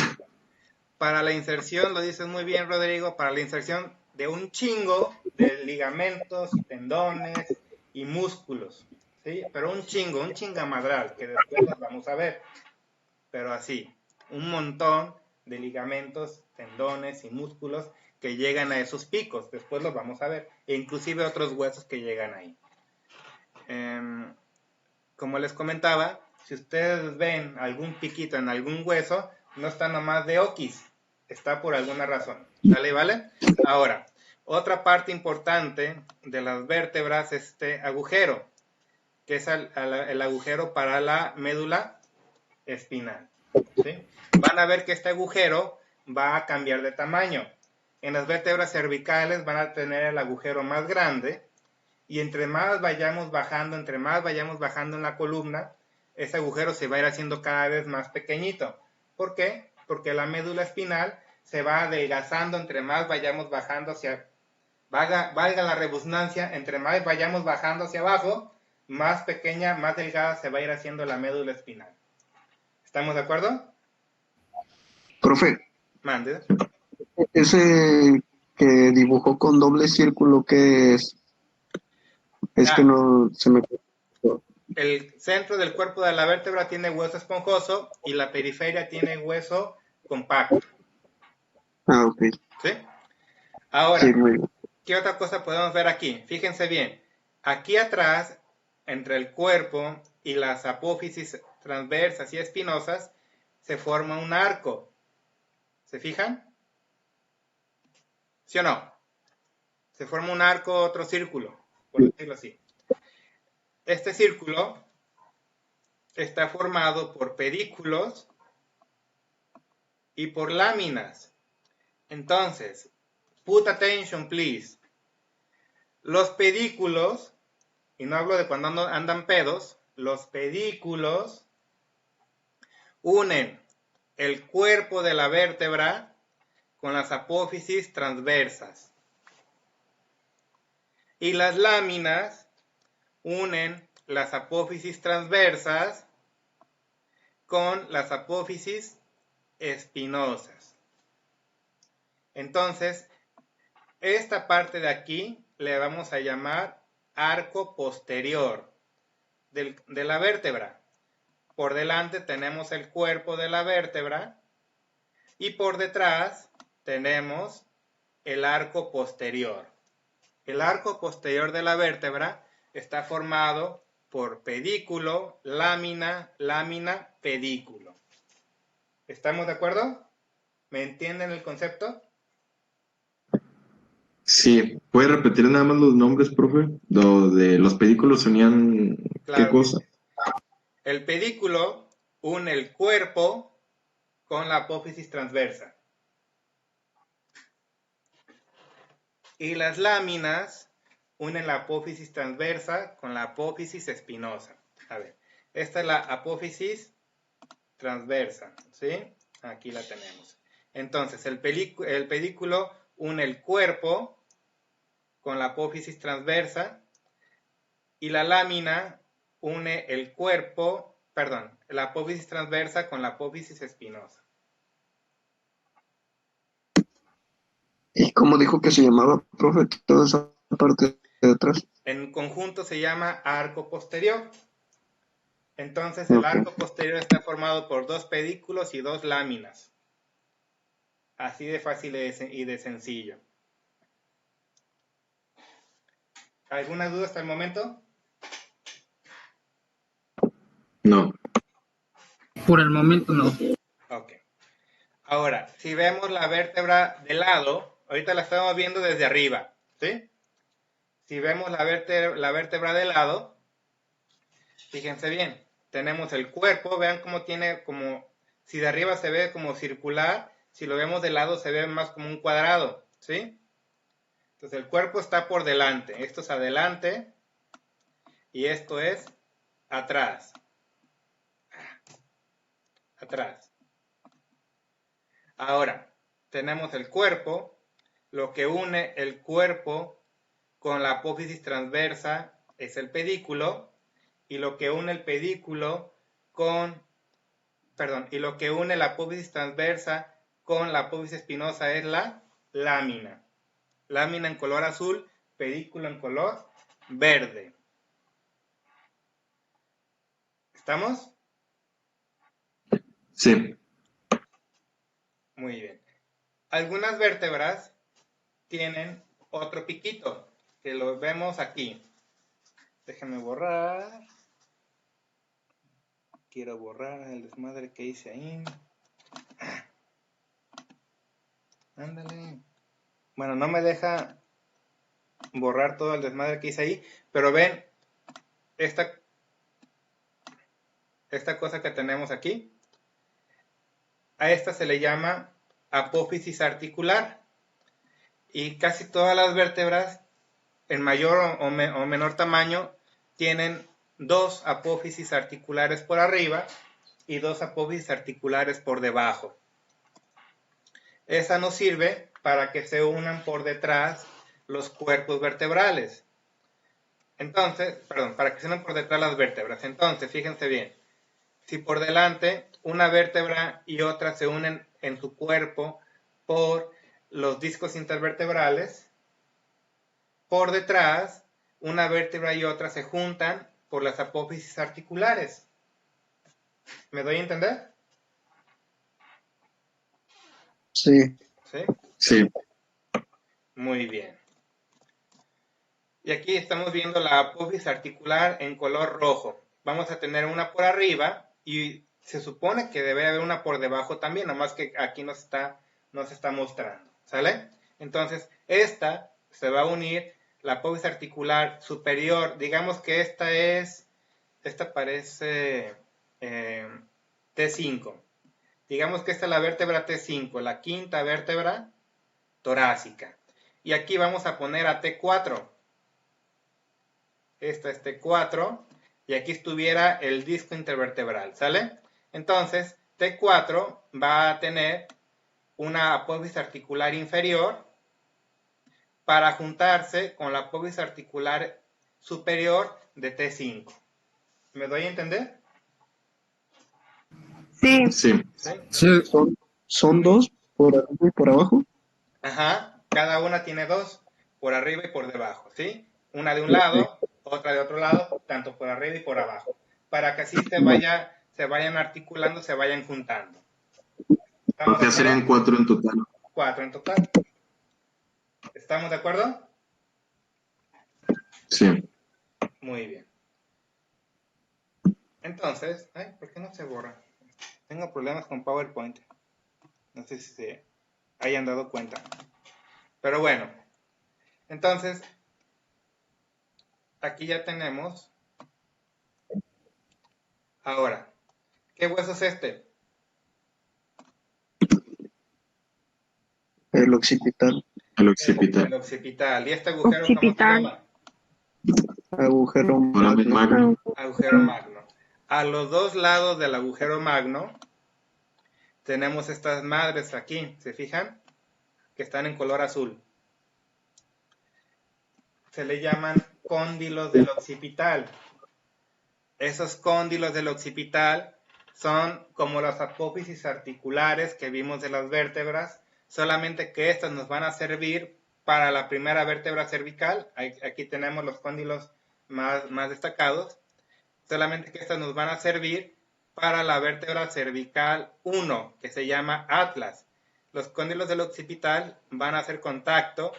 Para la inserción, lo dices muy bien, Rodrigo, para la inserción de un chingo de ligamentos y tendones y músculos, ¿sí? Pero un chingamadral, que después los vamos a ver. Pero así, un montón de ligamentos, tendones y músculos que llegan a esos picos, después los vamos a ver, e inclusive otros huesos que llegan ahí. Como les comentaba, si ustedes ven algún piquito en algún hueso, no está nomás de oquis, está por alguna razón. ¿Sale, vale? Ahora, otra parte importante de las vértebras es este agujero, que es el agujero para la médula espinal, ¿sí? Van a ver que este agujero va a cambiar de tamaño. En las vértebras cervicales van a tener el agujero más grande, y entre más vayamos bajando en la columna, ese agujero se va a ir haciendo cada vez más pequeñito. ¿Por qué? Porque la médula espinal se va adelgazando entre más vayamos bajando hacia, valga la redundancia, entre más vayamos bajando hacia abajo, más pequeña, más delgada se va a ir haciendo la médula espinal. ¿Estamos de acuerdo? Profe, Mande. ese que dibujó con doble círculo, ¿qué es? Es que no se me... El centro del cuerpo de la vértebra tiene hueso esponjoso y la periferia tiene hueso compacto. Ah, ok. ¿Sí? Ahora, Sí, muy bien. ¿qué otra cosa podemos ver aquí? Fíjense bien. Aquí atrás, entre el cuerpo y las apófisis transversas y espinosas, se forma un arco. ¿Se fijan? ¿Sí o no? Se forma un arco, otro círculo, por decirlo así. Este círculo está formado por pedículos y por láminas. Entonces, put attention, please. Los pedículos, y no hablo de cuando andan pedos, los pedículos unen el cuerpo de la vértebra con las apófisis transversas. Y las láminas unen las apófisis transversas con las apófisis espinosas. Entonces, esta parte de aquí le vamos a llamar arco posterior de la vértebra. Por delante tenemos el cuerpo de la vértebra y por detrás tenemos el arco posterior. El arco posterior de la vértebra está formado por pedículo, lámina, lámina, pedículo. ¿Estamos de acuerdo? ¿Me entienden el concepto? Sí, ¿puede repetir nada más los nombres, profe? Lo de los pedículos unían, ¿qué Claro que cosa? sí. El pedículo une el cuerpo con la apófisis transversa. Y las láminas unen la apófisis transversa con la apófisis espinosa. A ver, esta es la apófisis transversa, ¿sí? Aquí la tenemos. Entonces, el pedículo une el cuerpo con la apófisis transversa y la lámina une el cuerpo, perdón, la apófisis transversa con la apófisis espinosa. ¿Y cómo dijo que se llamaba, profe, toda esa parte de atrás? En conjunto se llama arco posterior. Entonces el arco posterior está formado por dos pedículos y dos láminas. Así de fácil y de sencillo. ¿Alguna duda hasta el momento? No. Por el momento no. Ok. Ahora, si vemos la vértebra de lado, ahorita la estamos viendo desde arriba, ¿sí? Si vemos la vértebra de lado, fíjense bien, tenemos el cuerpo, vean cómo tiene como, si de arriba se ve como circular, si lo vemos de lado se ve más como un cuadrado, ¿sí? Entonces el cuerpo está por delante, esto es adelante y esto es atrás. Atrás. Ahora, tenemos el cuerpo, lo que une el cuerpo con la apófisis transversa es el pedículo, y lo que une el pedículo con, perdón, y lo que une la apófisis transversa con la apófisis espinosa es la lámina. Lámina en color azul, pedículo en color verde. ¿Estamos? Sí. Muy bien. Algunas vértebras tienen otro piquito, que lo vemos aquí. Déjenme borrar. Quiero borrar el desmadre que hice ahí. Ándale. Bueno, no me deja borrar todo el desmadre que hice ahí, pero ven esta cosa que tenemos aquí. A esta se le llama apófisis articular. Y casi todas las vértebras, en mayor o menor tamaño, tienen dos apófisis articulares por arriba y dos apófisis articulares por debajo. Esa nos sirve para que se unan por detrás los cuerpos vertebrales. Entonces, perdón, para que se unan por detrás las vértebras. Entonces, fíjense bien, si por delante una vértebra y otra se unen en su cuerpo por los discos intervertebrales, por detrás una vértebra y otra se juntan por las apófisis articulares. ¿Me doy a entender? Sí. ¿Sí? Sí. Muy bien. Y aquí estamos viendo la apófisis articular en color rojo. Vamos a tener una por arriba y se supone que debe haber una por debajo también, nomás que aquí nos está mostrando. ¿Sale? Entonces, esta se va a unir, la apófisis articular superior, digamos que esta parece T5. Digamos que esta es la vértebra T5, la quinta vértebra torácica. Y aquí vamos a poner a T4. Esta es T4. y aquí estuviera el disco intervertebral, ¿sale? Entonces, T4 va a tener una apófisis articular inferior para juntarse con la apófisis articular superior de T5. ¿Me doy a entender? Sí. Sí. ¿Sí? Sí. Son dos por arriba y por abajo. Ajá, cada una tiene dos, por arriba y por debajo, ¿sí? Una de un lado, otra de otro lado, tanto por arriba y por abajo, para que así se vayan articulando, se vayan juntando. ¿Estamos de Ya serían acuerdo? 4 en total. 4 en total. ¿Estamos de acuerdo? Sí. Muy bien. Entonces, ay, ¿por qué no se borra? Tengo problemas con PowerPoint. No sé si se hayan dado cuenta. Pero bueno, entonces, aquí ya tenemos. Ahora, ¿qué hueso es este? El occipital, El occipital. El occipital. ¿Y este agujero cómo se Occipital. llama? agujero Foramen magno. Agujero magno. A los dos lados del agujero magno tenemos estas madres aquí, ¿se fijan? Que están en color azul. Se le llaman cóndilos del occipital. Esos cóndilos del occipital son como las apófisis articulares que vimos de las vértebras, solamente que estas nos van a servir para la primera vértebra cervical. Aquí tenemos los cóndilos más destacados. Solamente que estas nos van a servir para la vértebra cervical 1, que se llama atlas. Los cóndilos del occipital van a hacer contacto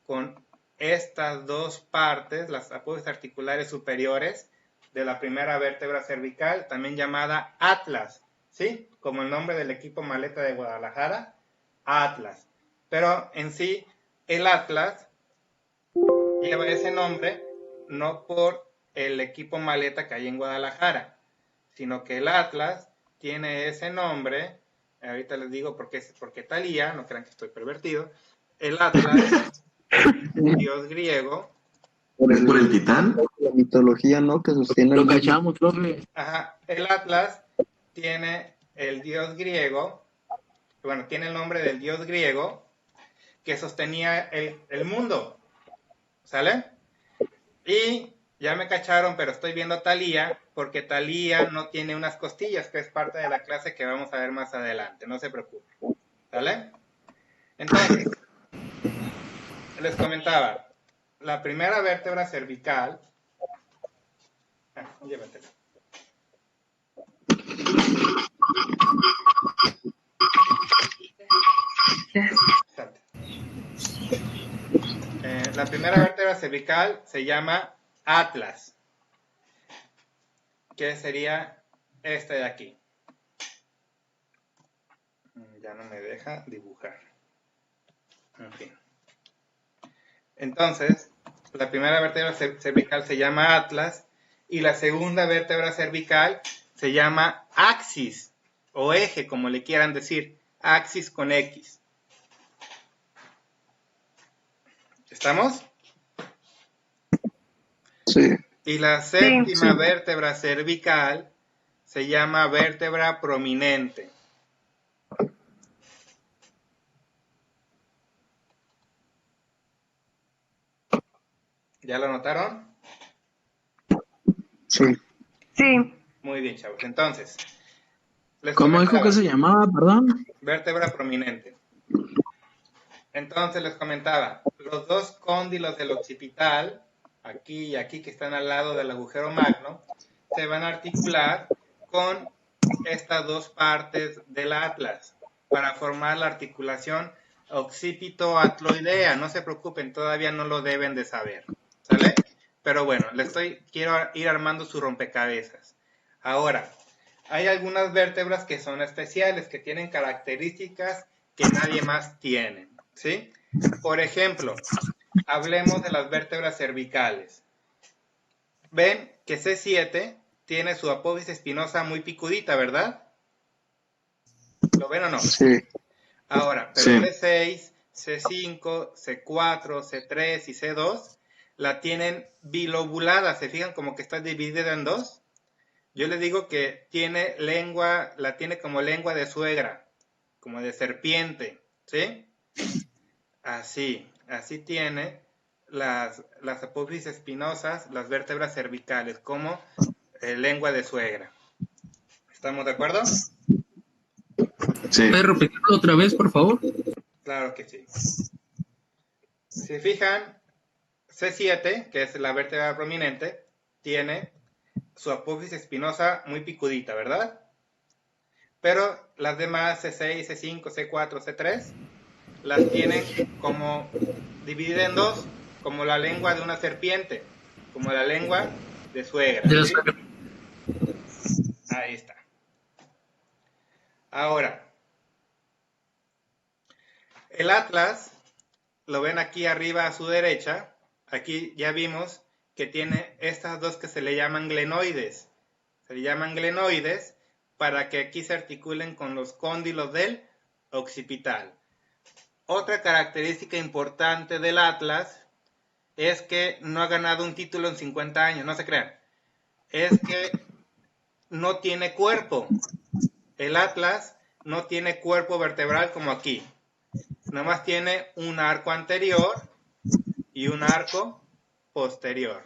con estas dos partes, las apófisis articulares superiores de la primera vértebra cervical, también llamada atlas, ¿sí? Como el nombre del equipo maleta de Guadalajara, atlas. Pero en sí, el atlas lleva ese nombre no por el equipo maleta que hay en Guadalajara, sino que el atlas tiene ese nombre, ahorita les digo porque Talía, no crean que estoy pervertido, el atlas, dios griego. ¿Es por el titán? La mitología, ¿no? Que sostiene Lo cachamos, profe. Ajá, el atlas tiene el dios griego, bueno, tiene el nombre del dios griego que sostenía el mundo, ¿sale? Y ya me cacharon, pero estoy viendo a Talía, porque Talía no tiene unas costillas, que es parte de la clase que vamos a ver más adelante, no se preocupen, ¿sale? Entonces, les comentaba, la primera vértebra cervical, llévatela. La primera vértebra cervical se llama atlas, que sería este de aquí. Ya no me deja dibujar. En fin. Entonces, la primera vértebra cervical se llama atlas y la segunda vértebra cervical se llama axis o eje, como le quieran decir, axis con X. ¿Estamos? Sí. Y la séptima Sí. vértebra cervical se llama vértebra prominente. ¿Ya lo notaron? Sí. Sí. Muy bien, chavos. Entonces, les ¿Cómo dijo comentaba, que se llamaba, perdón? vértebra prominente. Entonces les comentaba, los dos cóndilos del occipital, aquí y aquí que están al lado del agujero magno, se van a articular con estas dos partes del atlas para formar la articulación occipito-atloidea. No se preocupen, todavía no lo deben de saber, ¿sale? Pero bueno, quiero ir armando su rompecabezas. Ahora, hay algunas vértebras que son especiales, que tienen características que nadie más tiene, ¿sí? Por ejemplo, hablemos de las vértebras cervicales. Ven que C7 tiene su apófisis espinosa muy picudita, ¿verdad? ¿Lo ven o no? Sí. Ahora, pero Sí. C6, C5, C4, C3 y C2 la tienen bilobulada, ¿se fijan? Como que está dividida en dos. Yo les digo que tiene lengua, la tiene como lengua de suegra, como de serpiente, ¿sí? Así tiene las apófisis espinosas, las vértebras cervicales, como lengua de suegra. ¿Estamos de acuerdo? Sí. ¿Puedes repetirlo otra vez, por favor? Claro que sí. Si fijan, C7, que es la vértebra prominente, tiene su apófisis espinosa muy picudita, ¿verdad? Pero las demás, C6, C5, C4, C3, las tienen como dividida en dos, como la lengua de una serpiente, como la lengua de suegra. De los- ¿Sí? Ahí está. Ahora, el atlas, lo ven aquí arriba a su derecha, aquí ya vimos que tiene estas dos que se le llaman glenoides. Se le llaman glenoides para que aquí se articulen con los cóndilos del occipital. Otra característica importante del atlas es que no ha ganado un título en 50 años, no se crean. Es que no tiene cuerpo. El atlas no tiene cuerpo vertebral como aquí. Nomás tiene un arco anterior y un arco posterior.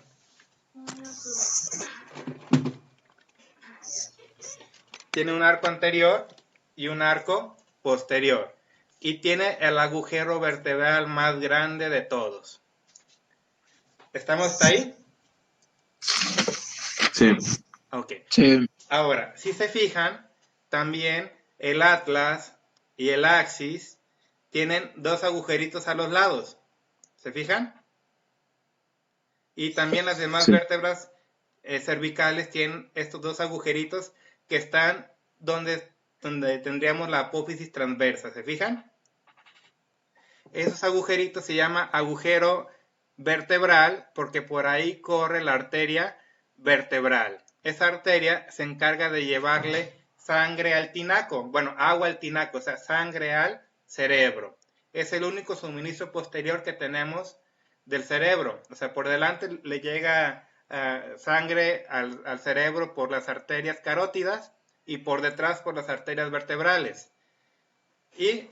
Tiene un arco anterior y un arco posterior. Y tiene el agujero vertebral más grande de todos. ¿Estamos hasta ahí? Sí. Ok. Sí. Ahora, si se fijan, también el atlas y el axis tienen dos agujeritos a los lados. ¿Se fijan? Y también las demás Sí. vértebras cervicales tienen estos dos agujeritos que están donde tendríamos la apófisis transversa. ¿Se fijan? Esos agujeritos se llama agujero vertebral porque por ahí corre la arteria vertebral. Esa arteria se encarga de llevarle sangre al tinaco, bueno, agua al tinaco, o sea, sangre al cerebro. Es el único suministro posterior que tenemos del cerebro. O sea, por delante le llega sangre al cerebro por las arterias carótidas y por detrás por las arterias vertebrales. Y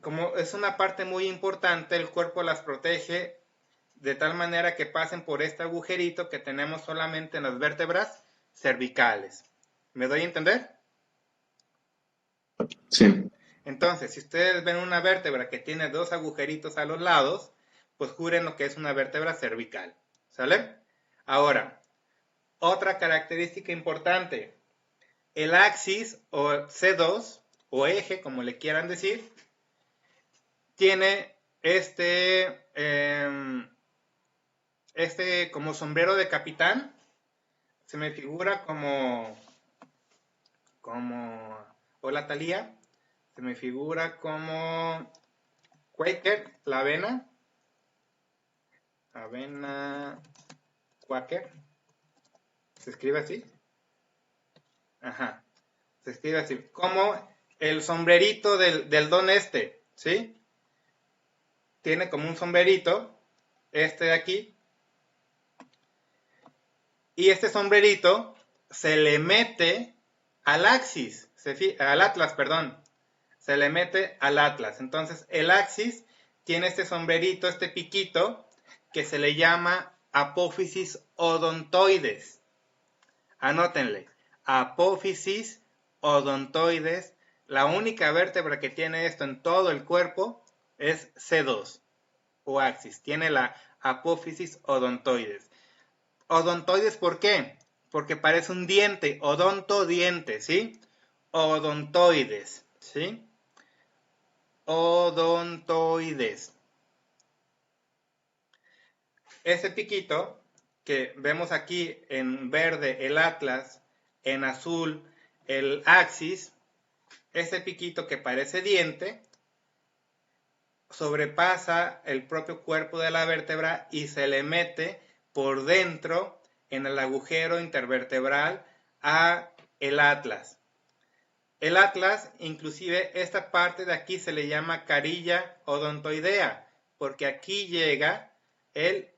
como es una parte muy importante, el cuerpo las protege de tal manera que pasen por este agujerito que tenemos solamente en las vértebras cervicales. ¿Me doy a entender? Sí. Entonces, si ustedes ven una vértebra que tiene dos agujeritos a los lados, pues juren lo que es una vértebra cervical. ¿Sale? Ahora, otra característica importante. El axis o C2 o eje, como le quieran decir, tiene como sombrero de capitán. Se me figura como hola Talía, se me figura como Quaker, la avena Quaker, se escribe así, ajá, se escribe así, como el sombrerito del don ¿sí? Tiene como un sombrerito, de aquí, y este sombrerito se le mete al axis, al atlas, perdón, se le mete al atlas. Entonces el axis tiene este sombrerito, este piquito, que se le llama apófisis odontoides. Anótenle, apófisis odontoides. La única vértebra que tiene esto en todo el cuerpo es C2 o axis. Tiene la apófisis odontoides. Odontoides, ¿por qué? Porque parece un diente, odonto-diente, ¿sí? Odontoides, ¿sí? Odontoides. Ese piquito que vemos aquí en verde el atlas, en azul el axis, ese piquito que parece diente, sobrepasa el propio cuerpo de la vértebra y se le mete por dentro en el agujero intervertebral a el atlas. El atlas, inclusive esta parte de aquí se le llama carilla odontoidea, porque aquí llega el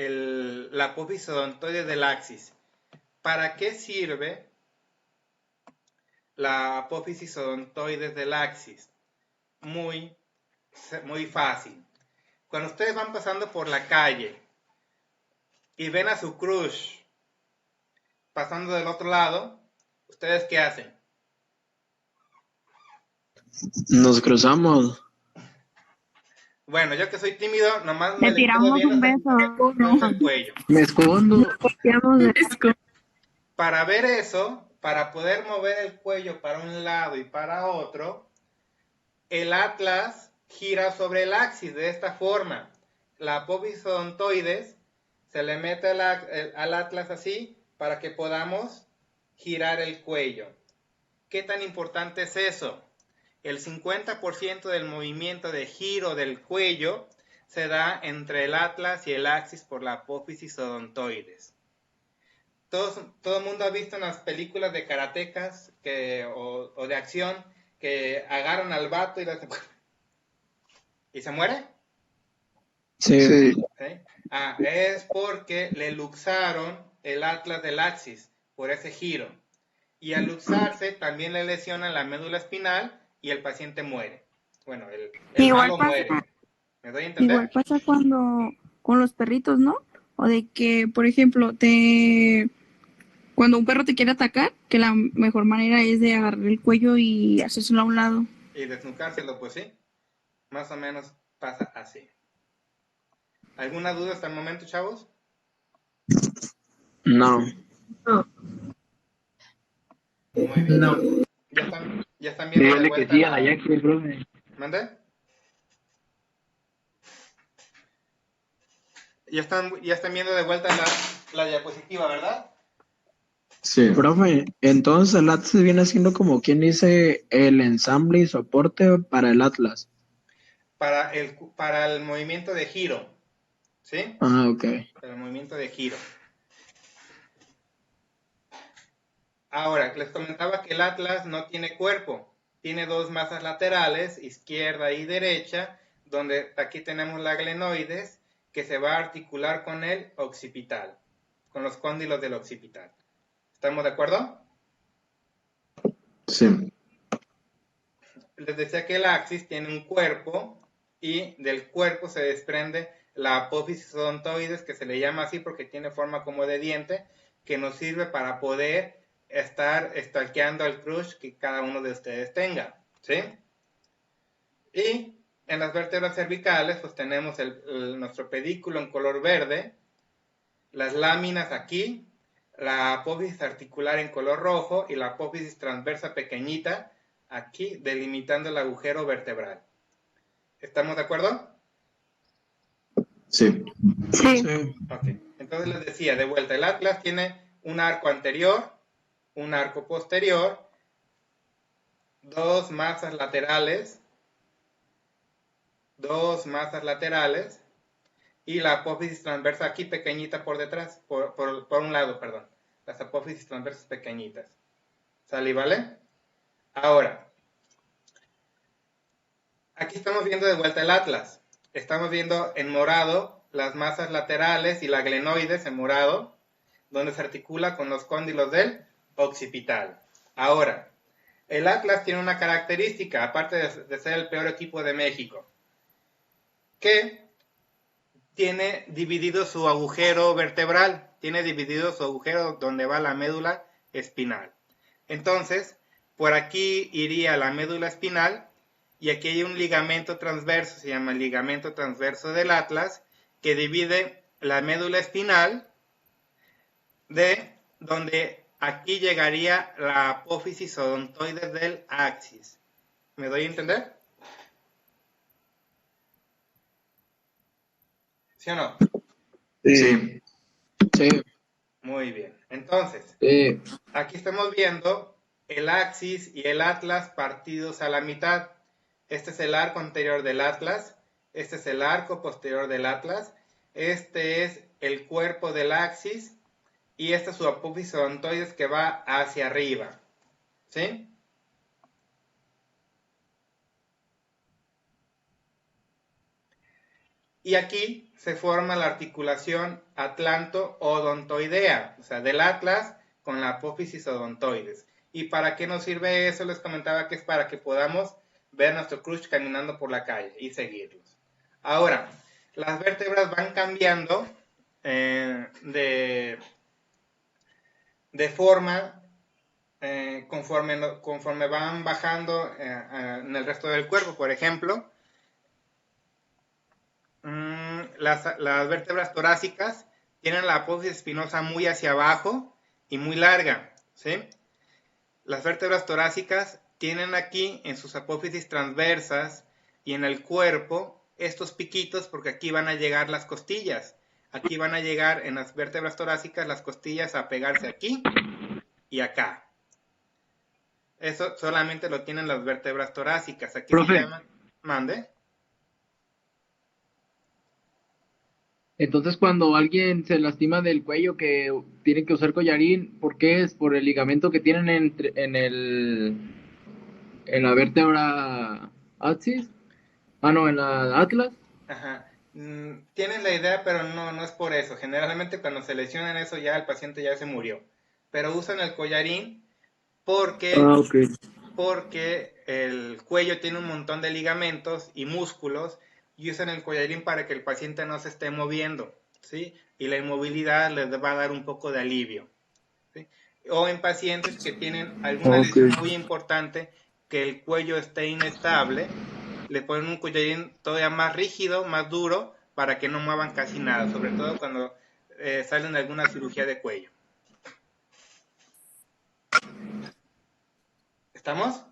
la apófisis odontoide del axis. ¿Para qué sirve la apófisis odontoide del axis? Muy fácil. Cuando ustedes van pasando por la calle y ven a su crush pasando del otro lado, ¿ustedes qué hacen? Nos cruzamos. Bueno, yo que soy tímido, nomás Le me le quedo tiramos viendo un beso. hasta el cuello. Me escondo. Para ver eso, para poder mover el cuello para un lado y para otro, el atlas gira sobre el axis de esta forma. La apófisis odontoides se le mete al atlas así para que podamos girar el cuello. ¿Qué tan importante es eso? El 50% del movimiento de giro del cuello se da entre el atlas y el axis por la apófisis odontoides. Todo el mundo ha visto en las películas de karatecas o de acción que agarran al vato y se muere. Sí. Sí. ¿Sí? Es porque le luxaron el atlas del axis por ese giro. Y al luxarse también le lesionan la médula espinal y el paciente muere. Bueno, el Igual malo pasa, muere. ¿Me doy a entender? igual pasa cuando con los perritos, ¿no? O de que, por ejemplo, cuando un perro te quiere atacar, que la mejor manera es de agarrar el cuello y hacérselo a un lado. Y desnucárselo, pues sí. Más o menos pasa así. ¿Alguna duda hasta el momento, chavos? No. Muy bien. No. Ya están viendo de Dígale que vuelta sí a la Jackson, profe. ¿Mande? Ya están viendo de vuelta la diapositiva, ¿verdad? Sí. Profe, entonces el Atlas viene siendo como quien dice el ensamble y soporte para el Atlas. Para el movimiento de giro. ¿Sí? Ah, ok. Para el movimiento de giro. Ahora, les comentaba que el atlas no tiene cuerpo. Tiene dos masas laterales, izquierda y derecha, donde aquí tenemos la glenoides, que se va a articular con el occipital, con los cóndilos del occipital. ¿Estamos de acuerdo? Sí. Les decía que el axis tiene un cuerpo y del cuerpo se desprende la apófisis odontoides, que se le llama así porque tiene forma como de diente, que nos sirve para poder estar stalkeando al crush que cada uno de ustedes tenga, ¿sí? Y en las vértebras cervicales pues tenemos nuestro pedículo en color verde, las láminas aquí, la apófisis articular en color rojo y la apófisis transversa pequeñita aquí delimitando el agujero vertebral. ¿Estamos de acuerdo? Sí. Sí. Ok, entonces les decía, de vuelta, el atlas tiene un arco anterior, un arco posterior, dos masas laterales y la apófisis transversa aquí pequeñita por detrás, por un lado, perdón, las apófisis transversas pequeñitas. ¿Sale y vale? Ahora, aquí estamos viendo de vuelta el atlas. Estamos viendo en morado las masas laterales y la glenoides en morado, donde se articula con los cóndilos del occipital. Ahora, el atlas tiene una característica, aparte de ser el peor equipo de México, que tiene dividido su agujero vertebral, tiene dividido su agujero donde va la médula espinal. Entonces, por aquí iría la médula espinal y aquí hay un ligamento transverso, se llama el ligamento transverso del atlas, que divide la médula espinal de donde aquí llegaría la apófisis odontoide del axis. ¿Me doy a entender? ¿Sí o no? Sí. Sí. Muy bien. Entonces, Sí. aquí estamos viendo el axis y el atlas partidos a la mitad. Este es el arco anterior del atlas, este es el arco posterior del atlas, este es el cuerpo del axis y esta es su apófisis odontoides que va hacia arriba. ¿Sí? Y aquí se forma la articulación atlanto-odontoidea, o sea, del atlas con la apófisis odontoides. ¿Y para qué nos sirve eso? Les comentaba que es para que podamos ver nuestro crush caminando por la calle y seguirlos. Ahora, las vértebras van cambiando de forma conforme van bajando en el resto del cuerpo. Por ejemplo, las vértebras torácicas tienen la apófisis espinosa muy hacia abajo y muy larga, ¿sí? Las vértebras torácicas tienen aquí en sus apófisis transversas y en el cuerpo estos piquitos porque aquí van a llegar las costillas. Aquí van a llegar en las vértebras torácicas las costillas a pegarse aquí y acá. Eso solamente lo tienen las vértebras torácicas. Aquí Profe. se llaman... ¿Mande? Entonces, cuando alguien se lastima del cuello que tiene que usar collarín, ¿por qué es? ¿Por el ligamento que tienen en la vértebra axis? Ah, no, en la atlas. Ajá. Tienes la idea, pero no es por eso. Generalmente cuando se lesionan eso ya el paciente ya se murió. Pero usan el collarín porque, Ok. porque el cuello tiene un montón de ligamentos y músculos y usan el collarín para que el paciente no se esté moviendo, ¿sí? Y la inmovilidad les va a dar un poco de alivio, ¿sí? O en pacientes que tienen alguna lesión muy importante, que el cuello esté inestable, le ponen un collarín todavía más rígido, más duro, para que no muevan casi nada, sobre todo cuando salen de alguna cirugía de cuello. ¿Estamos?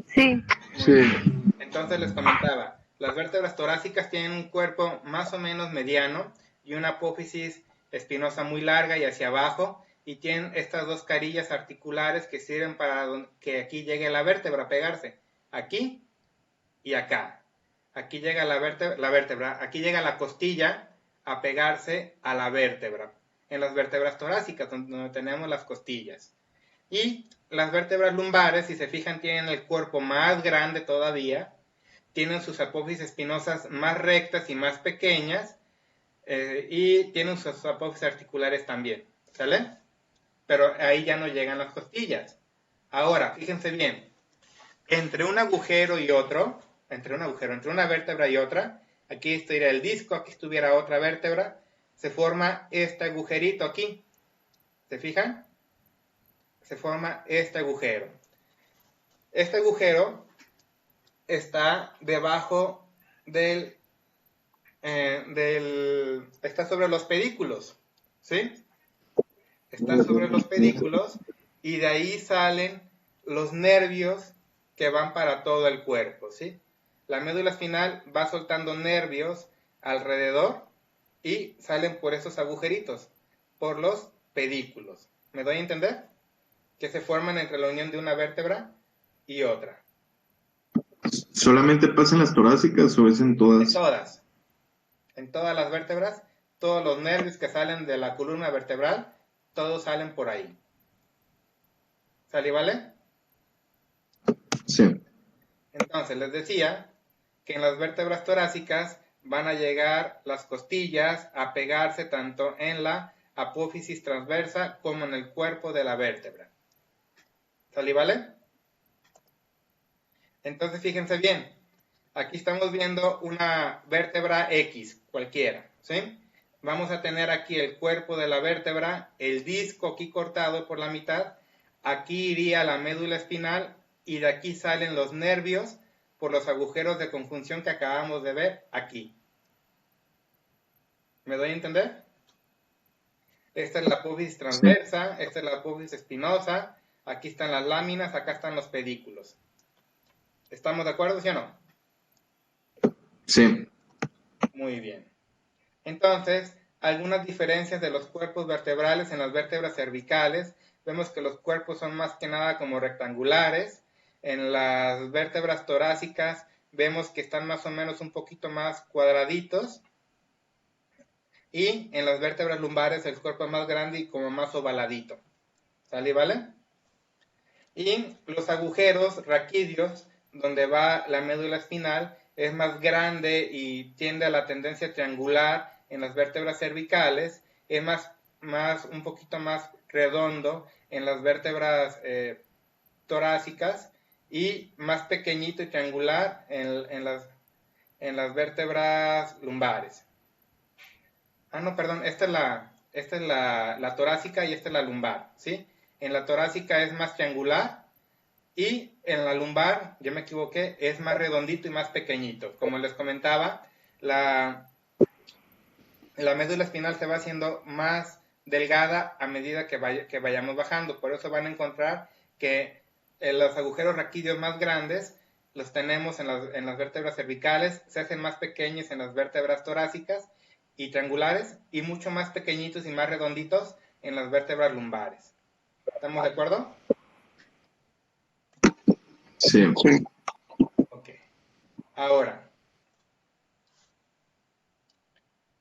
Sí. Sí. Entonces les comentaba, las vértebras torácicas tienen un cuerpo más o menos mediano y una apófisis espinosa muy larga y hacia abajo, y tienen estas dos carillas articulares que sirven para que aquí llegue la vértebra a pegarse, aquí y acá. Aquí llega la vértebra, aquí llega la costilla a pegarse a la vértebra, en las vértebras torácicas, donde tenemos las costillas. Y las vértebras lumbares, si se fijan, tienen el cuerpo más grande todavía, tienen sus apófisis espinosas más rectas y más pequeñas, y tienen sus apófisis articulares también, ¿sale? Pero ahí ya no llegan las costillas. Ahora, fíjense bien, entre un agujero y otro, entre una vértebra y otra, aquí estuviera el disco, aquí estuviera otra vértebra, se forma este agujerito aquí, ¿se fijan? Se forma este agujero. Este agujero está debajo está sobre los pedículos, ¿sí? Está sobre los pedículos y de ahí salen los nervios que van para todo el cuerpo, ¿sí? La médula espinal va soltando nervios alrededor y salen por esos agujeritos, por los pedículos. ¿Me doy a entender? Que se forman entre la unión de una vértebra y otra. ¿Solamente pasa en las torácicas o es en todas? En todas las vértebras, todos los nervios que salen de la columna vertebral, todos salen por ahí. ¿Sale, vale? Sí. Entonces, les decía que en las vértebras torácicas van a llegar las costillas a pegarse tanto en la apófisis transversa como en el cuerpo de la vértebra. ¿Sale, vale? Entonces, fíjense bien. Aquí estamos viendo una vértebra X, cualquiera, ¿sí? Vamos a tener aquí el cuerpo de la vértebra, el disco aquí cortado por la mitad, aquí iría la médula espinal y de aquí salen los nervios por los agujeros de conjunción que acabamos de ver aquí. ¿Me doy a entender? Esta es la apófisis transversa, esta es la apófisis espinosa, aquí están las láminas, acá están los pedículos. ¿Estamos de acuerdo, sí o no? Sí. Muy bien. Entonces, algunas diferencias de los cuerpos vertebrales en las vértebras cervicales. Vemos que los cuerpos son más que nada como rectangulares. En las vértebras torácicas vemos que están más o menos un poquito más cuadraditos. Y en las vértebras lumbares el cuerpo es más grande y como más ovaladito. ¿Sale, vale? Y los agujeros raquídeos, donde va la médula espinal, es más grande y tiende a la tendencia triangular en las vértebras cervicales, es un poquito más redondo en las vértebras torácicas y más pequeñito y triangular en las vértebras lumbares. No, perdón, esta es la torácica y esta es la lumbar, ¿sí? En la torácica es más triangular y en la lumbar, yo me equivoqué, es más redondito y más pequeñito. Como les comentaba, la médula espinal se va haciendo más delgada a medida que vayamos bajando. Por eso van a encontrar que los agujeros raquídeos más grandes los tenemos en las vértebras cervicales, se hacen más pequeños en las vértebras torácicas y triangulares, y mucho más pequeñitos y más redonditos en las vértebras lumbares. ¿Estamos de acuerdo? Sí. Ok. Ahora,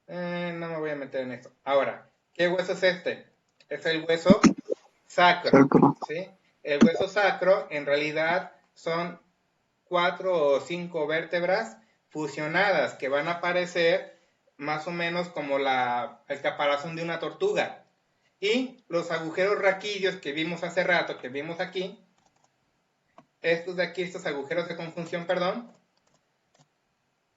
no me voy a meter en esto. Ahora, ¿qué hueso es este? Es el hueso sacro, ¿sí? El hueso sacro en realidad son 4 o 5 vértebras fusionadas que van a aparecer más o menos como el caparazón de una tortuga. Y los agujeros raquídeos que vimos hace rato, que vimos aquí, estos de aquí, estos agujeros de conjunción, perdón,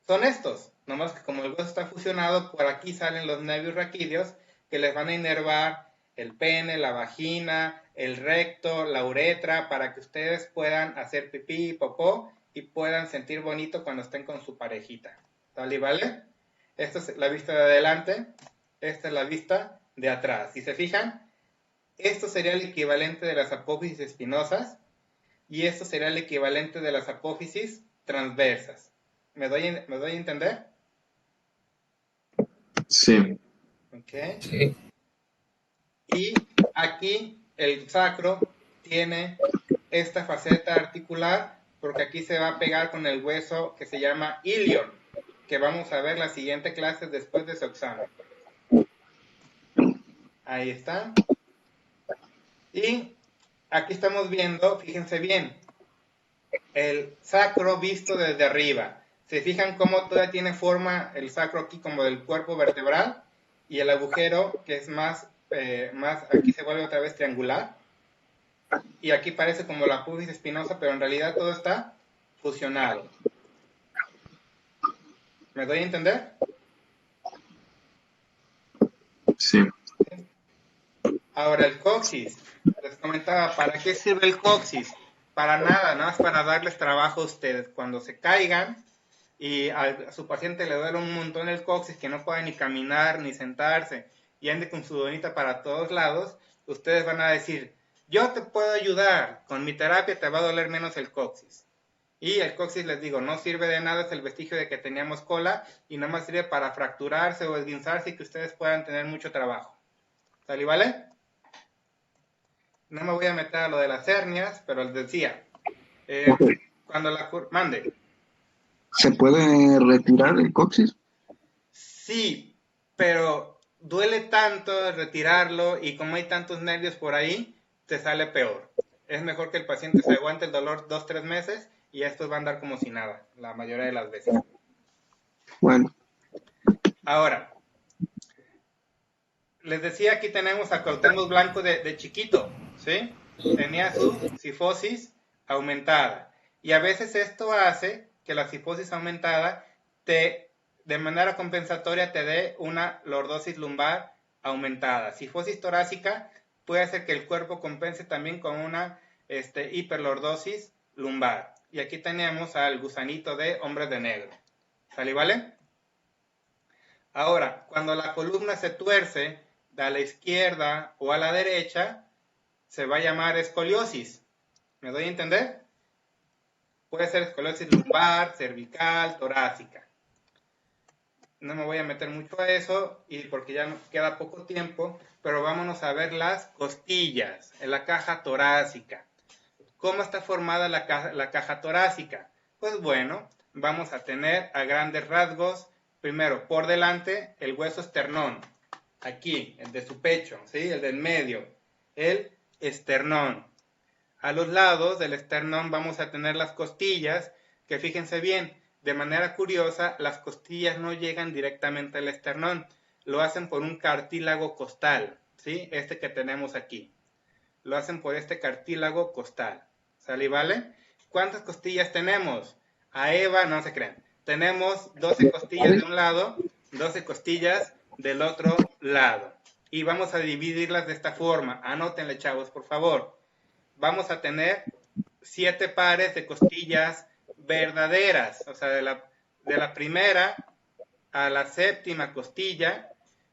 son estos. Nomás que como el hueso está fusionado, por aquí salen los nervios raquídeos que les van a inervar el pene, la vagina, el recto, la uretra, para que ustedes puedan hacer pipí y popó y puedan sentir bonito cuando estén con su parejita. ¿Vale? ¿Vale? Esta es la vista de adelante, esta es la vista de atrás. Si se fijan, esto sería el equivalente de las apófisis espinosas y esto sería el equivalente de las apófisis transversas. ¿Me doy a entender? Sí. Ok. Sí. Y aquí el sacro tiene esta faceta articular porque aquí se va a pegar con el hueso que se llama ilion, que vamos a ver la siguiente clase después de su examen. Ahí está. Y aquí estamos viendo, fíjense bien, el sacro visto desde arriba. ¿Se fijan cómo todavía tiene forma el sacro aquí como del cuerpo vertebral? Y el agujero, que es más aquí se vuelve otra vez triangular. Y aquí parece como la pubis espinosa, pero en realidad todo está fusionado. ¿Me doy a entender? Sí. Ahora el coxis. Les comentaba, ¿para qué sirve el coxis? Para nada, nada más para darles trabajo a ustedes. Cuando se caigan y a su paciente le duele un montón el coxis, que no puede ni caminar ni sentarse y ande con su donita para todos lados, ustedes van a decir, yo te puedo ayudar, con mi terapia te va a doler menos el coxis. Y el coxis, les digo, no sirve de nada, es el vestigio de que teníamos cola y nada más sirve para fracturarse o esguinzarse y que ustedes puedan tener mucho trabajo. ¿Sale, vale? No me voy a meter a lo de las hernias, pero les decía, cuando mande. ¿Se puede retirar el coxis? Sí, pero duele tanto retirarlo y como hay tantos nervios por ahí, te sale peor. Es mejor que el paciente se aguante el dolor 2-3 meses y estos van a andar como si nada, la mayoría de las veces. Bueno. Ahora, les decía, aquí tenemos a Cuauhtémoc Blanco de chiquito, ¿sí? Tenía su cifosis aumentada. Y a veces esto hace que la cifosis aumentada de manera compensatoria te dé una lordosis lumbar aumentada. Cifosis torácica puede hacer que el cuerpo compense también con una hiperlordosis lumbar. Y aquí tenemos al gusanito de Hombres de Negro. ¿Sale, vale? Ahora, cuando la columna se tuerce a la izquierda o a la derecha, se va a llamar escoliosis. ¿Me doy a entender? Puede ser escoliosis lumbar, cervical, torácica. No me voy a meter mucho a eso y porque ya nos queda poco tiempo, pero vámonos a ver las costillas, en la caja torácica. ¿Cómo está formada la caja torácica? Pues bueno, vamos a tener a grandes rasgos, primero por delante el hueso esternón, aquí, el de su pecho, ¿sí? El del medio, el esternón. A los lados del esternón vamos a tener las costillas, que fíjense bien, de manera curiosa, las costillas no llegan directamente al esternón, lo hacen por un cartílago costal, ¿sí? Este que tenemos aquí. Lo hacen por este cartílago costal. ¿Sale y vale? ¿Cuántas costillas tenemos? A Eva, no se crean. Tenemos 12 costillas de un lado, 12 costillas del otro lado. Y vamos a dividirlas de esta forma. Anótenle, chavos, por favor. Vamos a tener 7 pares de costillas verdaderas. O sea, de la primera a la séptima costilla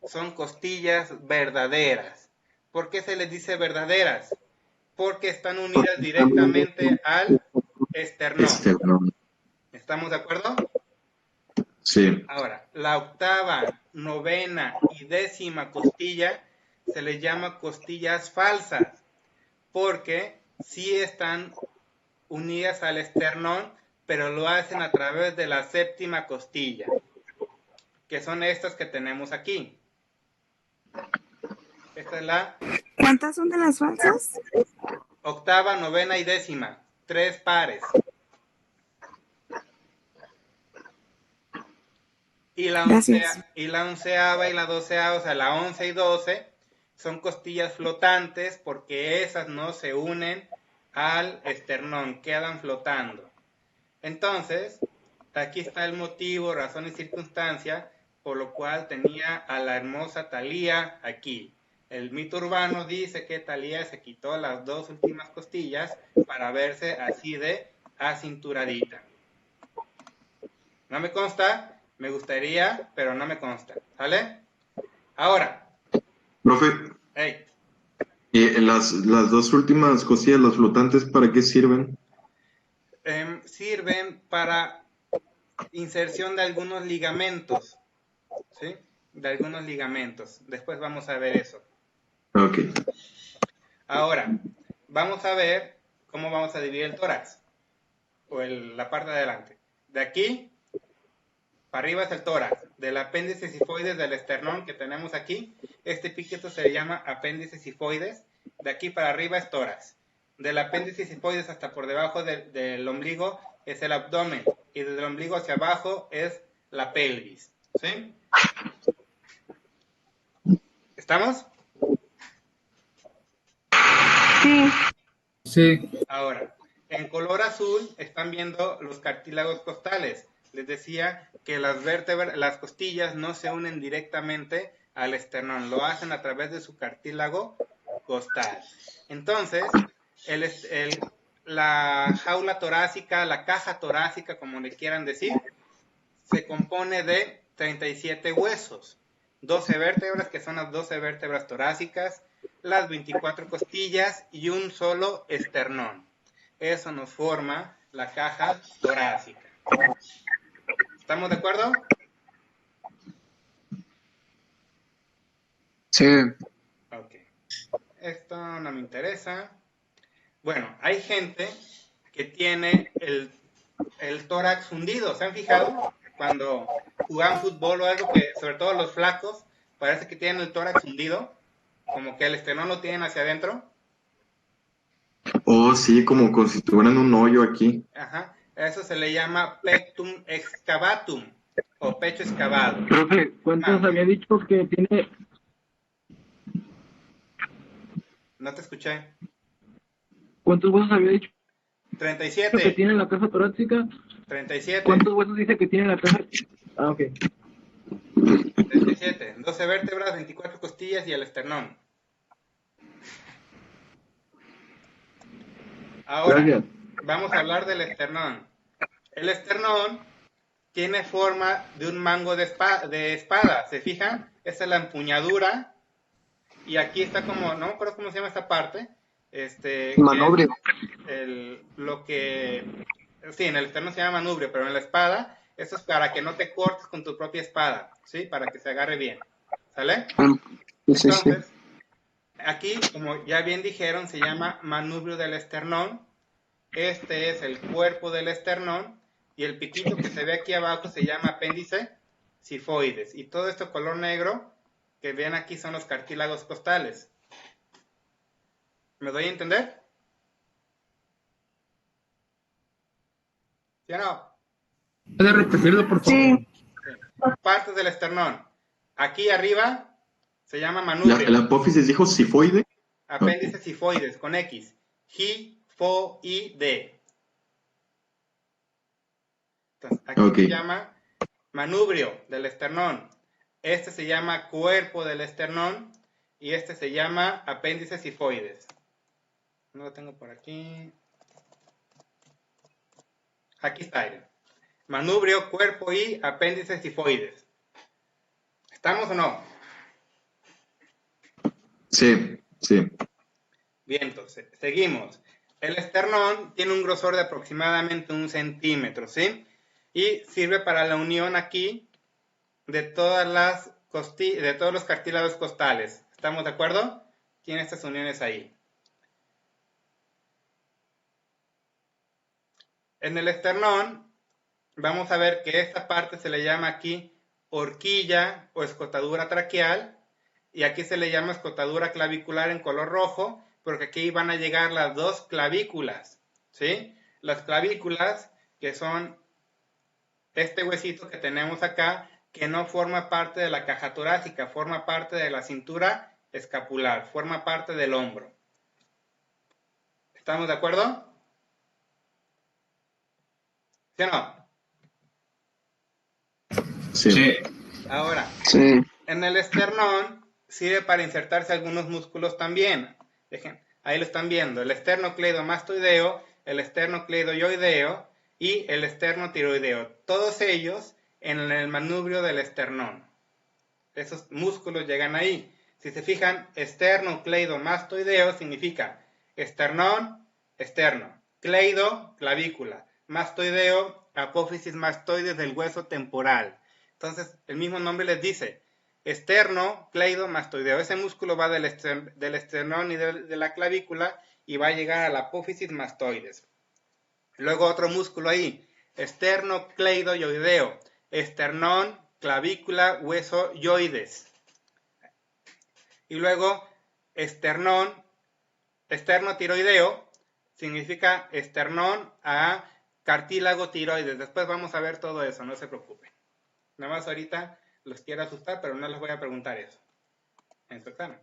son costillas verdaderas. ¿Por qué se les dice verdaderas? Porque están unidas directamente al esternón. ¿Estamos de acuerdo? Sí. Ahora, la octava, novena y décima costilla se les llama costillas falsas, porque sí están unidas al esternón, pero lo hacen a través de la séptima costilla, que son estas que tenemos aquí. Esta es la ¿Cuántas son de las falsas? octava, novena y décima. 3 pares. Y la onceava y la doceava, o sea, la 11 y 12, son costillas flotantes porque esas no se unen al esternón, quedan flotando. Entonces, aquí está el motivo, razón y circunstancia por lo cual tenía a la hermosa Thalía aquí. El mito urbano dice que Thalía se quitó las 2 últimas costillas para verse así de acinturadita. No me consta, me gustaría, pero no me consta. ¿Sale? Ahora. Profe. Hey. ¿Y las 2 últimas costillas, las flotantes, para qué sirven? Sirven para inserción de algunos ligamentos. ¿Sí? De algunos ligamentos. Después vamos a ver eso. Ok. Ahora, vamos a ver cómo vamos a dividir el tórax. O la parte de adelante. De aquí para arriba es el tórax. Del apéndice sifoides del esternón que tenemos aquí, este piquito se le llama apéndice sifoides. De aquí para arriba es tórax. Del apéndice sifoides hasta por debajo del ombligo es el abdomen. Y desde el ombligo hacia abajo es la pelvis. ¿Sí? ¿Estamos? Sí. Sí. Ahora, en color azul están viendo los cartílagos costales. Les decía que las vértebras, las costillas no se unen directamente al esternón, lo hacen a través de su cartílago costal. Entonces, la jaula torácica, la caja torácica, como le quieran decir, se compone de 37 huesos, 12 vértebras, que son las 12 vértebras torácicas, las 24 costillas y un solo esternón. Eso nos forma la caja torácica. ¿Estamos de acuerdo? Sí. Ok. Esto no me interesa. Bueno, hay gente que tiene el tórax hundido. ¿Se han fijado? Cuando juegan fútbol o algo, que sobre todo los flacos, parece que tienen el tórax hundido, como que el esternón lo tienen hacia adentro. Oh, sí, como si tuvieran un hoyo aquí. Ajá. Eso se le llama pectum excavatum o pecho excavado. Profe, ¿cuántos había dicho que tiene? No te escuché. ¿Cuántos huesos había dicho 37. que tiene la caja torácica? 37. ¿Cuántos huesos dice que tiene la caja? Ah, ok. 37. 12 vértebras, 24 costillas y el esternón. Ahora, Gracias. vamos a hablar del esternón. El esternón tiene forma de un mango de espada. ¿Se fijan? Esa es la empuñadura. Y aquí está como, no me acuerdo cómo se llama esta parte. Manubrio. Sí, en el esternón se llama manubrio, pero en la espada, eso es para que no te cortes con tu propia espada, ¿sí? Para que se agarre bien. ¿Sale? Entonces, aquí, como ya bien dijeron, se llama manubrio del esternón. Este es el cuerpo del esternón. Y el piquito que se ve aquí abajo se llama apéndice sifoides. Y todo esto color negro que ven aquí son los cartílagos costales. ¿Me doy a entender? ¿Sí o no? ¿Puede repetirlo, por favor? Sí. Partes del esternón. Aquí arriba se llama La, manubrio. el apófisis dijo sifoide. Apéndice sifoides con X. Gifoide. Entonces, aquí Ok. se llama manubrio del esternón. Este se llama cuerpo del esternón. Y este se llama apéndice sifoides. No lo tengo por aquí. Aquí está. Miren. Manubrio, cuerpo y apéndice sifoides. ¿Estamos o no? Sí, sí. Bien, entonces, seguimos. El esternón tiene un grosor de aproximadamente 1 centímetro, ¿sí? Y sirve para la unión aquí de todas las de todos los cartílagos costales. ¿Estamos de acuerdo? Tiene estas uniones ahí. En el esternón vamos a ver que esta parte se le llama aquí horquilla o escotadura traqueal y aquí se le llama escotadura clavicular en color rojo porque aquí van a llegar las dos clavículas, ¿sí? Las clavículas que son este huesito que tenemos acá que no forma parte de la caja torácica, forma parte de la cintura escapular, forma parte del hombro. ¿Estamos de acuerdo? ¿Sí o no? Sí. Ahora, Sí. en el esternón sirve para insertarse algunos músculos también. Dejen, ahí lo están viendo, el esternocleidomastoideo, el esternocleidoioideo y el esternotiroideo. Todos ellos en el manubrio del esternón. Esos músculos llegan ahí. Si se fijan, esternocleidomastoideo significa esternón, esterno, cleido, clavícula, mastoideo, apófisis mastoides del hueso temporal. Entonces, el mismo nombre les dice, esterno, cleido, mastoideo. Ese músculo va del esternón y de la clavícula y va a llegar a la apófisis mastoides. Luego otro músculo ahí, esternocleidoioideo, esternón, clavícula, hueso, yoides. Y luego esternotiroideo significa esternón a cartílago tiroides. Después vamos a ver todo eso, no se preocupen. Nada más ahorita los quiero asustar, pero no les voy a preguntar eso en su examen.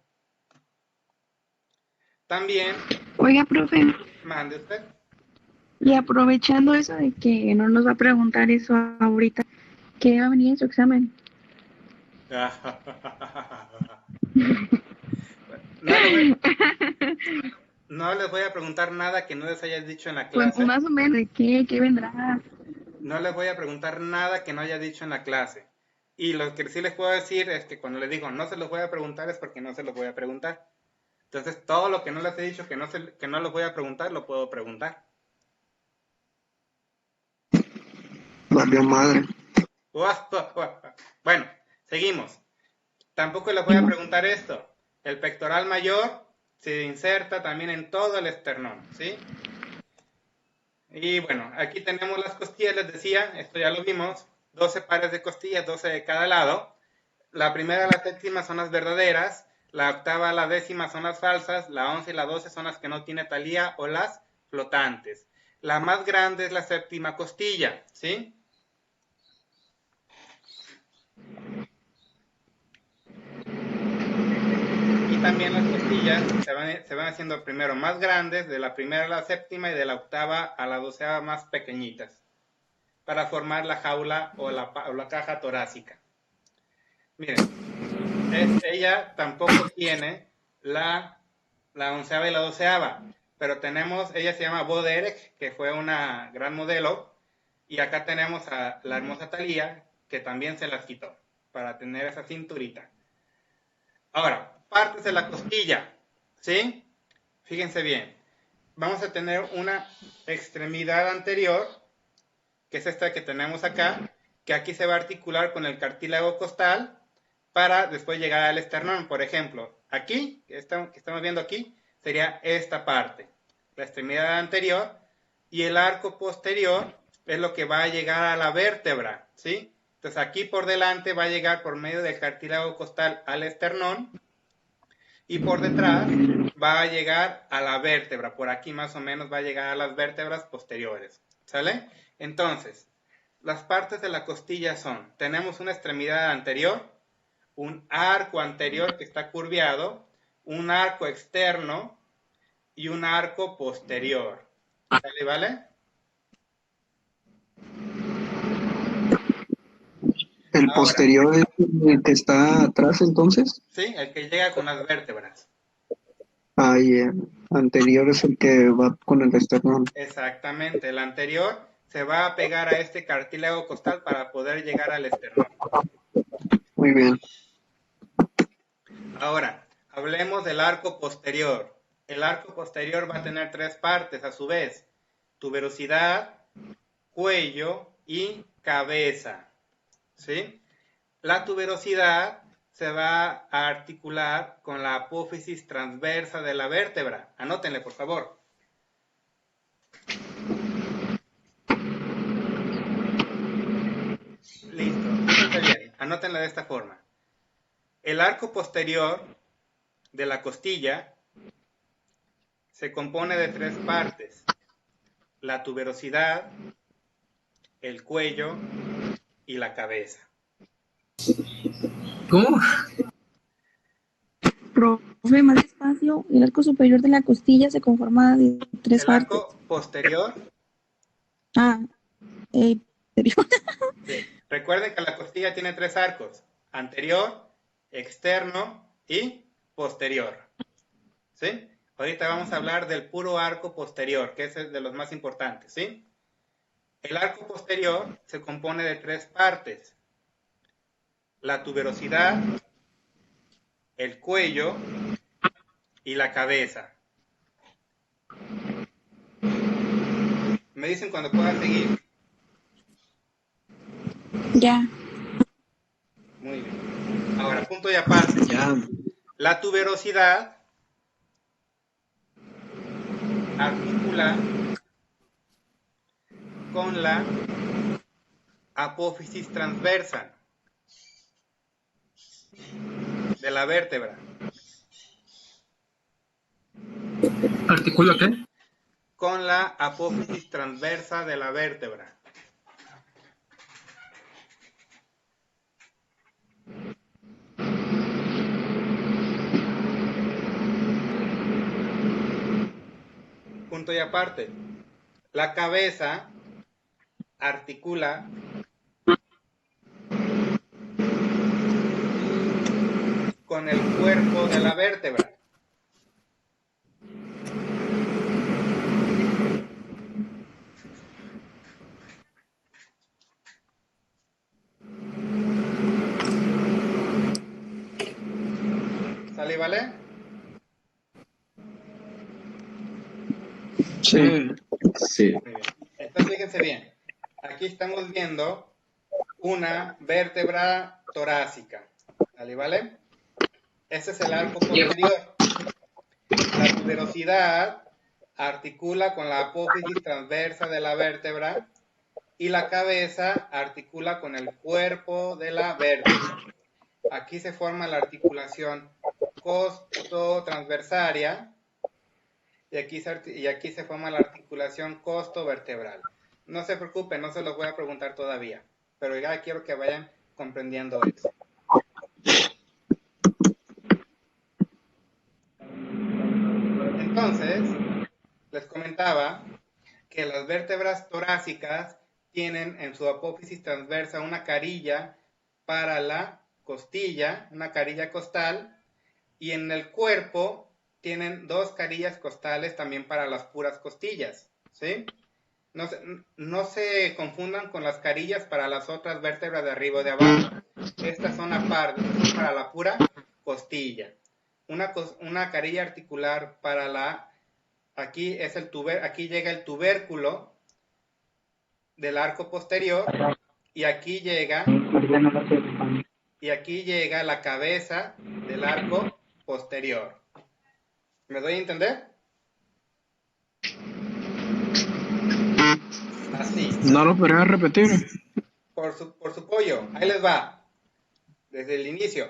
También, Oiga, profe, mande usted. y aprovechando eso de que no nos va a preguntar eso ahorita, ¿qué va a venir en su examen? No les voy a preguntar nada que no les hayas dicho en la Pues clase. más o menos, ¿de qué vendrá? No les voy a preguntar nada que no haya dicho en la clase. Y lo que sí les puedo decir es que cuando les digo no se los voy a preguntar es porque no se los voy a preguntar. Entonces, todo lo que no les he dicho que no les voy a preguntar, lo puedo preguntar. Valió madre. Bueno, seguimos. Tampoco les voy a preguntar esto. El pectoral mayor se inserta también en todo el esternón, ¿sí? Y bueno, aquí tenemos las costillas, les decía, esto ya lo vimos, 12 pares de costillas, 12 de cada lado. La primera y la séptima son las verdaderas, la octava y la décima son las falsas, la 11 y la 12 son las que no tiene talía o las flotantes. La más grande es la séptima costilla, ¿sí? Y también las costillas se van haciendo primero más grandes, de la primera a la séptima y de la octava a la doceava más pequeñitas, para formar la jaula o la caja torácica. Miren, ella tampoco tiene la onceava y la doceava, pero tenemos, ella se llama Bo Derek, que fue una gran modelo, y acá tenemos a la hermosa Thalía, que también se las quitó, para tener esa cinturita. Ahora, partes de la costilla, ¿sí? Fíjense bien, vamos a tener una extremidad anterior, que es esta que tenemos acá, que aquí se va a articular con el cartílago costal, para después llegar al esternón. Por ejemplo, aquí, que estamos viendo aquí, sería esta parte, la extremidad anterior, y el arco posterior es lo que va a llegar a la vértebra, ¿sí? Entonces aquí por delante va a llegar por medio del cartílago costal al esternón, y por detrás va a llegar a la vértebra, por aquí más o menos va a llegar a las vértebras posteriores, ¿sale? Entonces, las partes de la costilla son, tenemos una extremidad anterior, un arco anterior que está curviado, un arco externo y un arco posterior. ¿Sale, vale? ¿El Ahora, posterior es el que está atrás entonces? sí, el que llega con las vértebras. Ah, y el anterior es el que va con el esternón. Exactamente, el anterior se va a pegar a este cartílago costal para poder llegar al esternón. Muy bien. Ahora, hablemos del arco posterior. El arco posterior va a tener tres partes a su vez: tuberosidad, cuello y cabeza. ¿Sí? La tuberosidad se va a articular con la apófisis transversa de la vértebra. Anótenle, por favor. Listo, fíjense bien, anótenla de esta forma. El arco posterior de la costilla se compone de tres partes: la tuberosidad, el cuello y la cabeza. ¿Cómo? Profe, más despacio. El arco superior de la costilla se conforma de tres El partes. arco posterior, Ah, eh, sí. Recuerden que la costilla tiene tres arcos: anterior, externo y posterior. ¿Sí? Ahorita vamos a hablar del puro arco posterior, que es el de los más importantes, ¿sí? El arco posterior se compone de tres partes: la tuberosidad, el cuello y la cabeza. Me dicen cuando pueda seguir. ya. Muy bien. Ahora, punto y aparte. Ya. La tuberosidad articula con la apófisis transversa de la vértebra. ¿Artículo qué? Con la apófisis transversa de la vértebra. Punto y aparte. La cabeza articula con el cuerpo de la vértebra. ¿Sale, vale? Sí. Sí. Muy bien. Entonces, fíjense bien. Aquí estamos viendo una vértebra torácica. ¿Sale, vale? Ese es el arco posterior. La tuberosidad articula con la apófisis transversa de la vértebra y la cabeza articula con el cuerpo de la vértebra. Aquí se forma la articulación costo-transversaria y aquí se forma la articulación costo-vertebral. No se preocupen, no se los voy a preguntar todavía, pero ya quiero que vayan comprendiendo eso. Entonces, les comentaba que las vértebras torácicas tienen en su apófisis transversa una carilla para la costilla, una carilla costal, y en el cuerpo tienen dos carillas costales también para las puras costillas, ¿sí? No se confundan con las carillas para las otras vértebras de arriba o de abajo. Estas son aparte, son para la pura costilla. Una carilla articular para la... Aquí llega el tubérculo del arco posterior y aquí llega la cabeza del arco posterior. ¿Me doy a entender? Así. No lo podría repetir. Por su pollo. Ahí les va. Desde el inicio.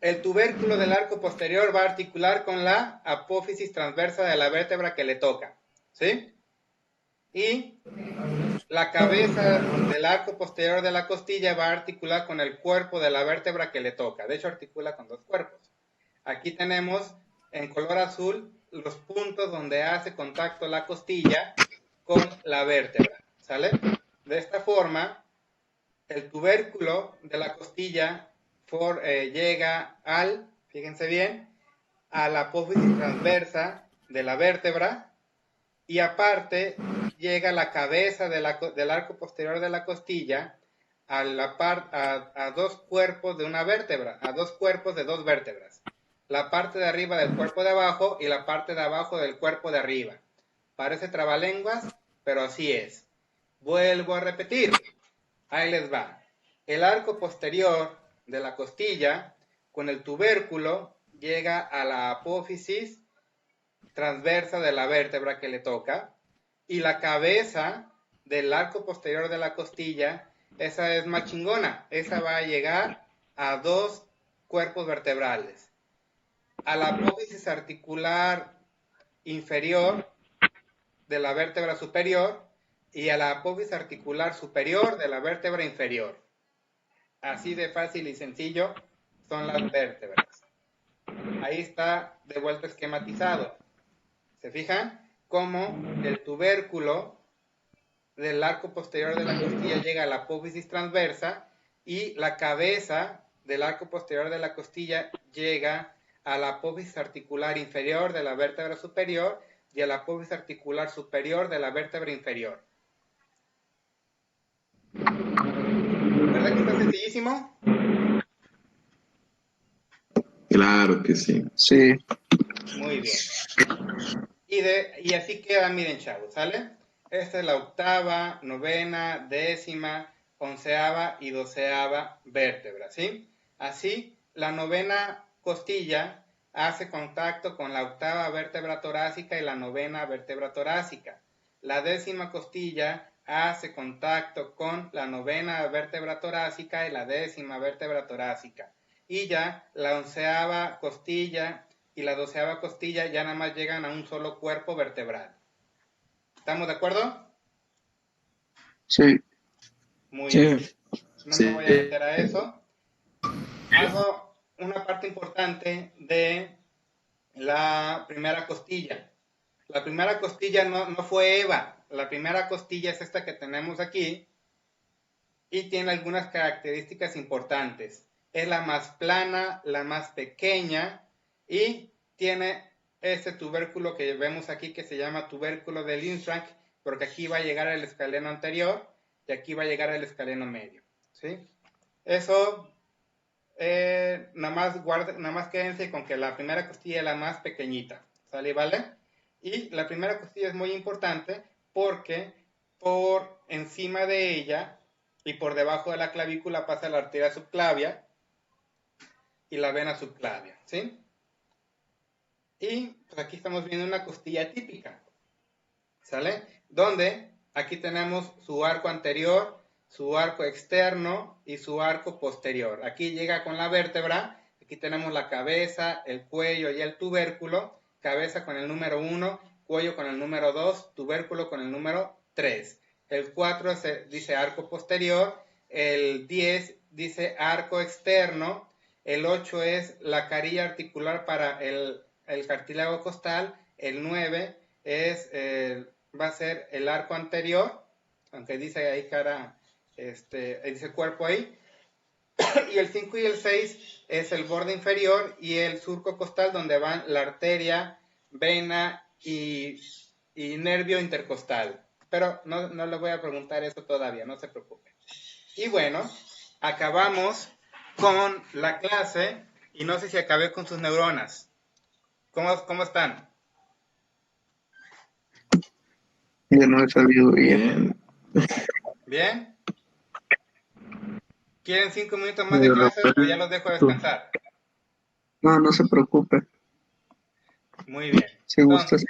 El tubérculo del arco posterior va a articular con la apófisis transversa de la vértebra que le toca. ¿Sí? Y la cabeza del arco posterior de la costilla va a articular con el cuerpo de la vértebra que le toca. De hecho, articula con dos cuerpos. Aquí tenemos en color azul los puntos donde hace contacto la costilla con la vértebra, ¿sale? De esta forma, el tubérculo de la costilla llega fíjense bien, a la apófisis transversa de la vértebra, y aparte llega la cabeza del arco posterior de la costilla a dos cuerpos de una vértebra, a dos cuerpos de dos vértebras. La parte de arriba del cuerpo de abajo y la parte de abajo del cuerpo de arriba. Parece trabalenguas, pero así es. Vuelvo a repetir. Ahí les va. El arco posterior de la costilla con el tubérculo llega a la apófisis transversa de la vértebra que le toca, y la cabeza del arco posterior de la costilla, esa es más chingona, esa va a llegar a dos cuerpos vertebrales, a la apófisis articular inferior de la vértebra superior y a la apófisis articular superior de la vértebra inferior. Así de fácil y sencillo son las vértebras. Ahí está de vuelta esquematizado. ¿Se fijan? Cómo el tubérculo del arco posterior de la costilla llega a la apófisis transversa y la cabeza del arco posterior de la costilla llega a la apófisis articular inferior de la vértebra superior y a la apófisis articular superior de la vértebra inferior. ¿Verdad que está sencillísimo? Claro que sí. Sí. Muy bien. Y así queda, miren, chavos, ¿sale? Esta es la octava, novena, décima, onceava y doceava vértebra, ¿sí? Así, la novena costilla hace contacto con la octava vértebra torácica y la novena vértebra torácica. La décima costilla hace contacto con la novena vértebra torácica y la décima vértebra torácica. Y ya la onceava costilla y la doceava costilla ya nada más llegan a un solo cuerpo vertebral. ¿Estamos de acuerdo? Sí. Muy Sí. bien. No Sí. me voy a meter a eso. Hago una parte importante de la primera costilla. La primera costilla no fue Eva. La primera costilla es esta que tenemos aquí y tiene algunas características importantes. Es la más plana, la más pequeña y tiene este tubérculo que vemos aquí que se llama tubérculo de Lindsrank, porque aquí va a llegar el escaleno anterior y aquí va a llegar el escaleno medio, ¿sí? Eso, nada más quédense con que la primera costilla es la más pequeñita, ¿sale? ¿Vale? Y la primera costilla es muy importante porque por encima de ella y por debajo de la clavícula pasa la arteria subclavia y la vena subclavia, ¿sí? Y pues aquí estamos viendo una costilla típica, ¿sale? Donde aquí tenemos su arco anterior, su arco externo y su arco posterior. Aquí llega con la vértebra, aquí tenemos la cabeza, el cuello y el tubérculo, cabeza con el número 1, cuello con el número 2, tubérculo con el número 3. El 4 dice arco posterior, el 10 dice arco externo, el 8 es la carilla articular para el cartílago costal, el 9 va a ser el arco anterior, aunque dice ahí dice cuerpo ahí, y el 5 y el 6 es el borde inferior y el surco costal donde van la arteria, vena y nervio intercostal. Pero no les voy a preguntar eso todavía, no se preocupen. Y bueno, acabamos con la clase y no sé si acabé con sus neuronas. ¿Cómo están? Ya no he salido bien. Bien. ¿Bien? ¿Quieren 5 minutos más de clase o ya los dejo descansar? No, no se preocupe. Muy bien. Si gusta. Entonces,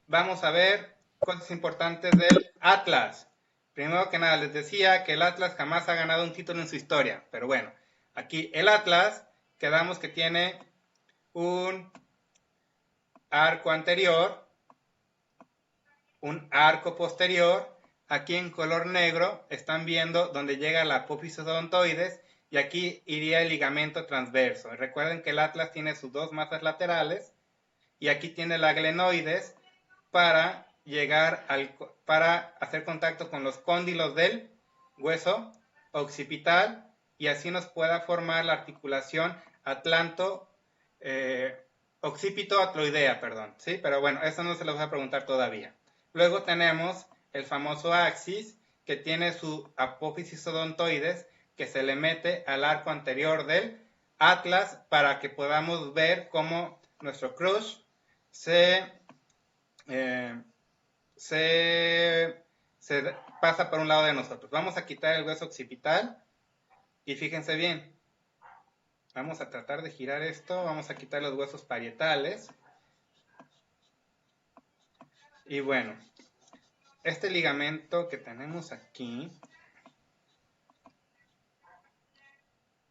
vamos a ver cosas importantes del Atlas. Primero que nada, les decía que el Atlas jamás ha ganado un título en su historia. Pero bueno, aquí el Atlas, quedamos que tiene un arco anterior, un arco posterior. Aquí en color negro están viendo donde llega la apófisis odontoides y aquí iría el ligamento transverso. Recuerden que el atlas tiene sus dos masas laterales y aquí tiene la glenoides para para hacer contacto con los cóndilos del hueso occipital y así nos pueda formar la articulación occipito-atloidea, perdón, ¿sí? Pero bueno, eso no se lo voy a preguntar todavía. Luego tenemos el famoso axis, que tiene su apófisis odontoides, que se le mete al arco anterior del atlas para que podamos ver cómo nuestro crush se pasa por un lado de nosotros. Vamos a quitar el hueso occipital y fíjense bien. Vamos a tratar de girar esto. Vamos a quitar los huesos parietales. Y bueno, este ligamento que tenemos aquí,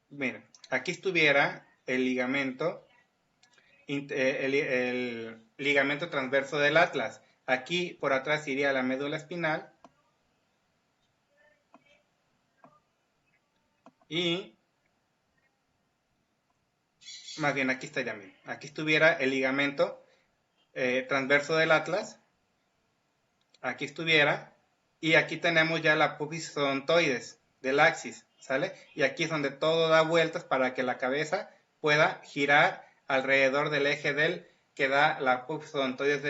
miren, aquí estuviera el ligamento, el ligamento transverso del atlas. Aquí por atrás iría la médula espinal y más bien aquí estaría bien. Aquí estuviera el ligamento transverso del atlas. Aquí estuviera, y aquí tenemos ya la apófisis odontoides del axis, ¿sale? Y aquí es donde todo da vueltas para que la cabeza pueda girar alrededor del eje que da la apófisis odontoides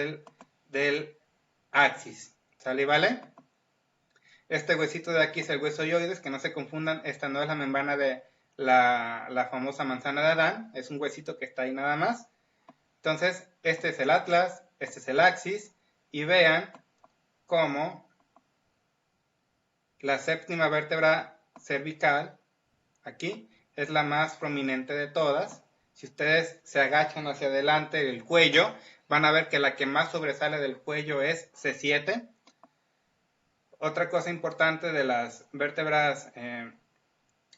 del axis, ¿sale y vale? Este huesito de aquí es el hueso yoides, que no se confundan, esta no es la membrana de la famosa manzana de Adán, es un huesito que está ahí nada más. Entonces, este es el atlas, este es el axis, y vean cómo la séptima vértebra cervical, aquí, es la más prominente de todas. Si ustedes se agachan hacia adelante del cuello, van a ver que la que más sobresale del cuello es C7. Otra cosa importante de las vértebras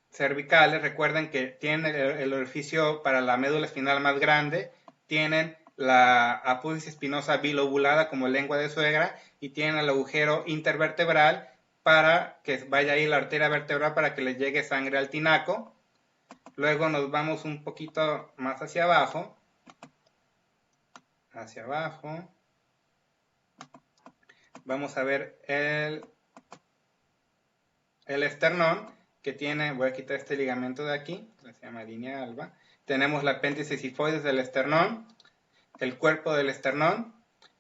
cervicales, recuerden que tienen el orificio para la médula espinal más grande, tienen la apófisis espinosa bilobulada como lengua de suegra y tienen el agujero intervertebral para que vaya ahí la arteria vertebral para que le llegue sangre al tinaco. Luego nos vamos un poquito más hacia abajo. Vamos a ver el esternón, que tiene, voy a quitar este ligamento de aquí, que se llama línea alba. Tenemos la apéndice sifoides del esternón, el cuerpo del esternón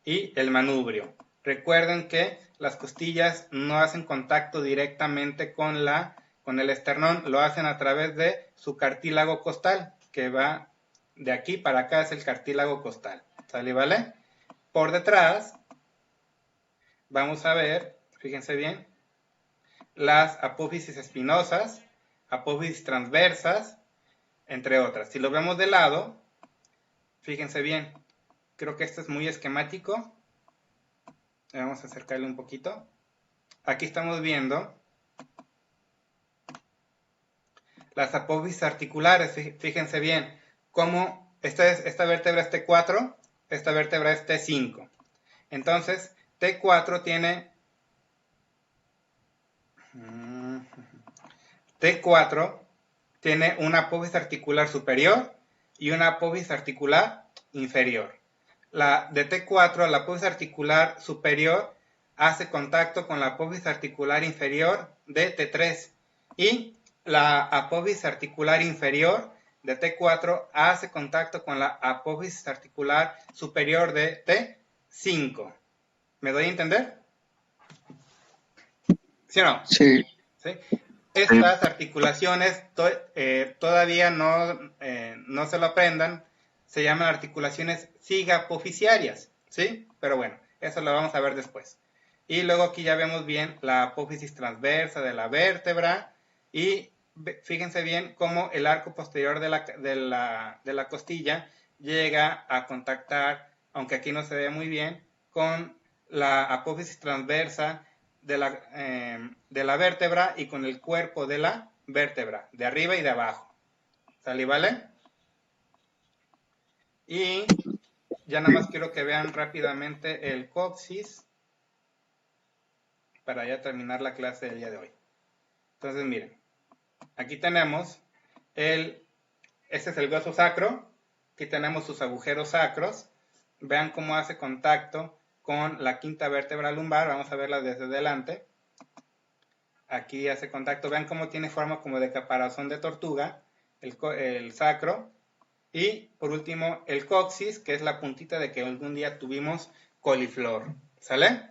y el manubrio. Recuerden que las costillas no hacen contacto directamente con el esternón, lo hacen a través de su cartílago costal, que va de aquí para acá, es el cartílago costal. ¿Sale, vale? Por detrás, vamos a ver, fíjense bien, las apófisis espinosas, apófisis transversas, entre otras. Si lo vemos de lado, fíjense bien, creo que esto es muy esquemático. Vamos a acercarle un poquito. Aquí estamos viendo las apófisis articulares. Fíjense bien cómo esta vértebra es T4, esta vértebra es T5. Entonces, T4 tiene una apófisis articular superior y una apófisis articular inferior. De T4, la apófisis articular superior hace contacto con la apófisis articular inferior de T3 y la apófisis articular inferior de T4 hace contacto con la apófisis articular superior de T5. ¿Me doy a entender? ¿Sí o no? Sí. ¿Sí? Estas articulaciones todavía no se lo aprendan, se llaman articulaciones sigapofisiarias, ¿sí? Pero bueno, eso lo vamos a ver después. Y luego aquí ya vemos bien la apófisis transversa de la vértebra y fíjense bien cómo el arco posterior de la costilla llega a contactar, aunque aquí no se ve muy bien, con la apófisis transversa de la vértebra y con el cuerpo de la vértebra, de arriba y de abajo. ¿Sale, vale? Y ya nada más quiero que vean rápidamente el coxis. para ya terminar la clase del día de hoy. Entonces, miren, aquí tenemos este es el hueso sacro, aquí tenemos sus agujeros sacros, vean cómo hace contacto con la quinta vértebra lumbar, vamos a verla desde delante, aquí hace contacto, vean cómo tiene forma como de caparazón de tortuga, el sacro, y por último el coxis, que es la puntita de que algún día tuvimos coliflor, ¿sale?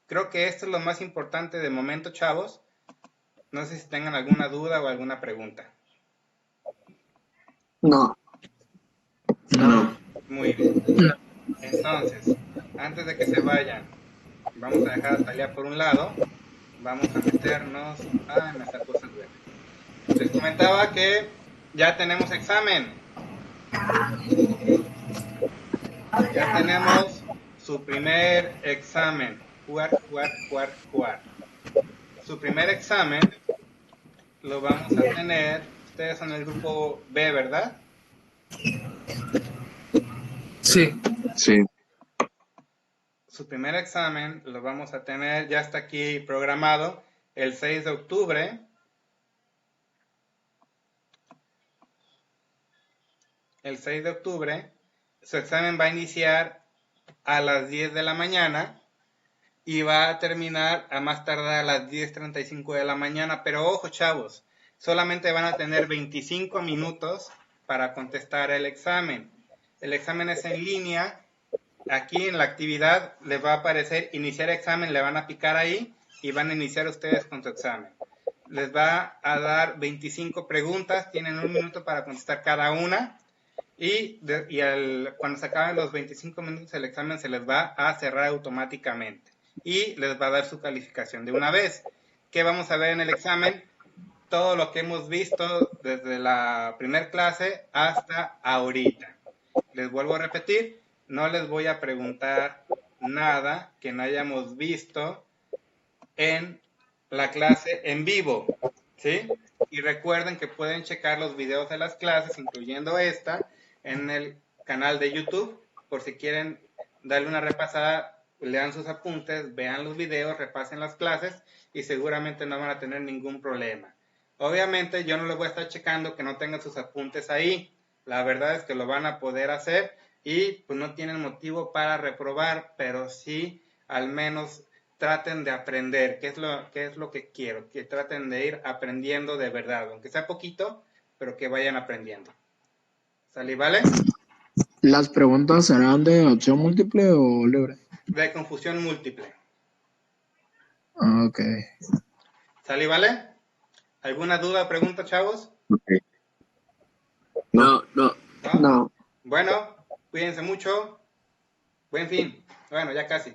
Creo que esto es lo más importante de momento, chavos. No sé si tengan alguna duda o alguna pregunta. No. No. Muy bien. Entonces, antes de que se vayan, vamos a dejar a Talia por un lado. Vamos a meternos... Ah, me sacó esa duda. Les comentaba que ya tenemos examen. Ya tenemos su primer examen. Jugar. Su primer examen lo vamos a tener... Ustedes son el grupo B, ¿verdad? Sí. Sí. Su primer examen lo vamos a tener, ya está aquí programado, el 6 de octubre. El 6 de octubre, su examen va a iniciar a las 10 de la mañana y va a terminar a más tardar a las 10:35 de la mañana. Pero ojo, chavos, solamente van a tener 25 minutos para contestar el examen. El examen es en línea. Aquí en la actividad les va a aparecer iniciar examen, le van a picar ahí y van a iniciar ustedes con su examen. Les va a dar 25 preguntas, tienen 1 minuto para contestar cada una y cuando se acaben los 25 minutos el examen se les va a cerrar automáticamente y les va a dar su calificación de una vez. ¿Qué vamos a ver en el examen? Todo lo que hemos visto desde la primera clase hasta ahorita. Les vuelvo a repetir, no les voy a preguntar nada que no hayamos visto en la clase en vivo, ¿sí? Y recuerden que pueden checar los videos de las clases, incluyendo esta, en el canal de YouTube, por si quieren darle una repasada, lean sus apuntes, vean los videos, repasen las clases y seguramente no van a tener ningún problema. Obviamente yo no les voy a estar checando que no tengan sus apuntes ahí, la verdad es que lo van a poder hacer y pues no tienen motivo para reprobar, pero sí al menos traten de aprender, qué es lo que quiero, que traten de ir aprendiendo de verdad, aunque sea poquito, pero que vayan aprendiendo. ¿Sale, vale? ¿Las preguntas serán de opción múltiple o libre? De confusión múltiple. Ah, ok. ¿Sale, vale? ¿Alguna duda o pregunta, chavos? Okay. No. ¿No? Bueno, cuídense mucho. Buen fin. Bueno, ya casi.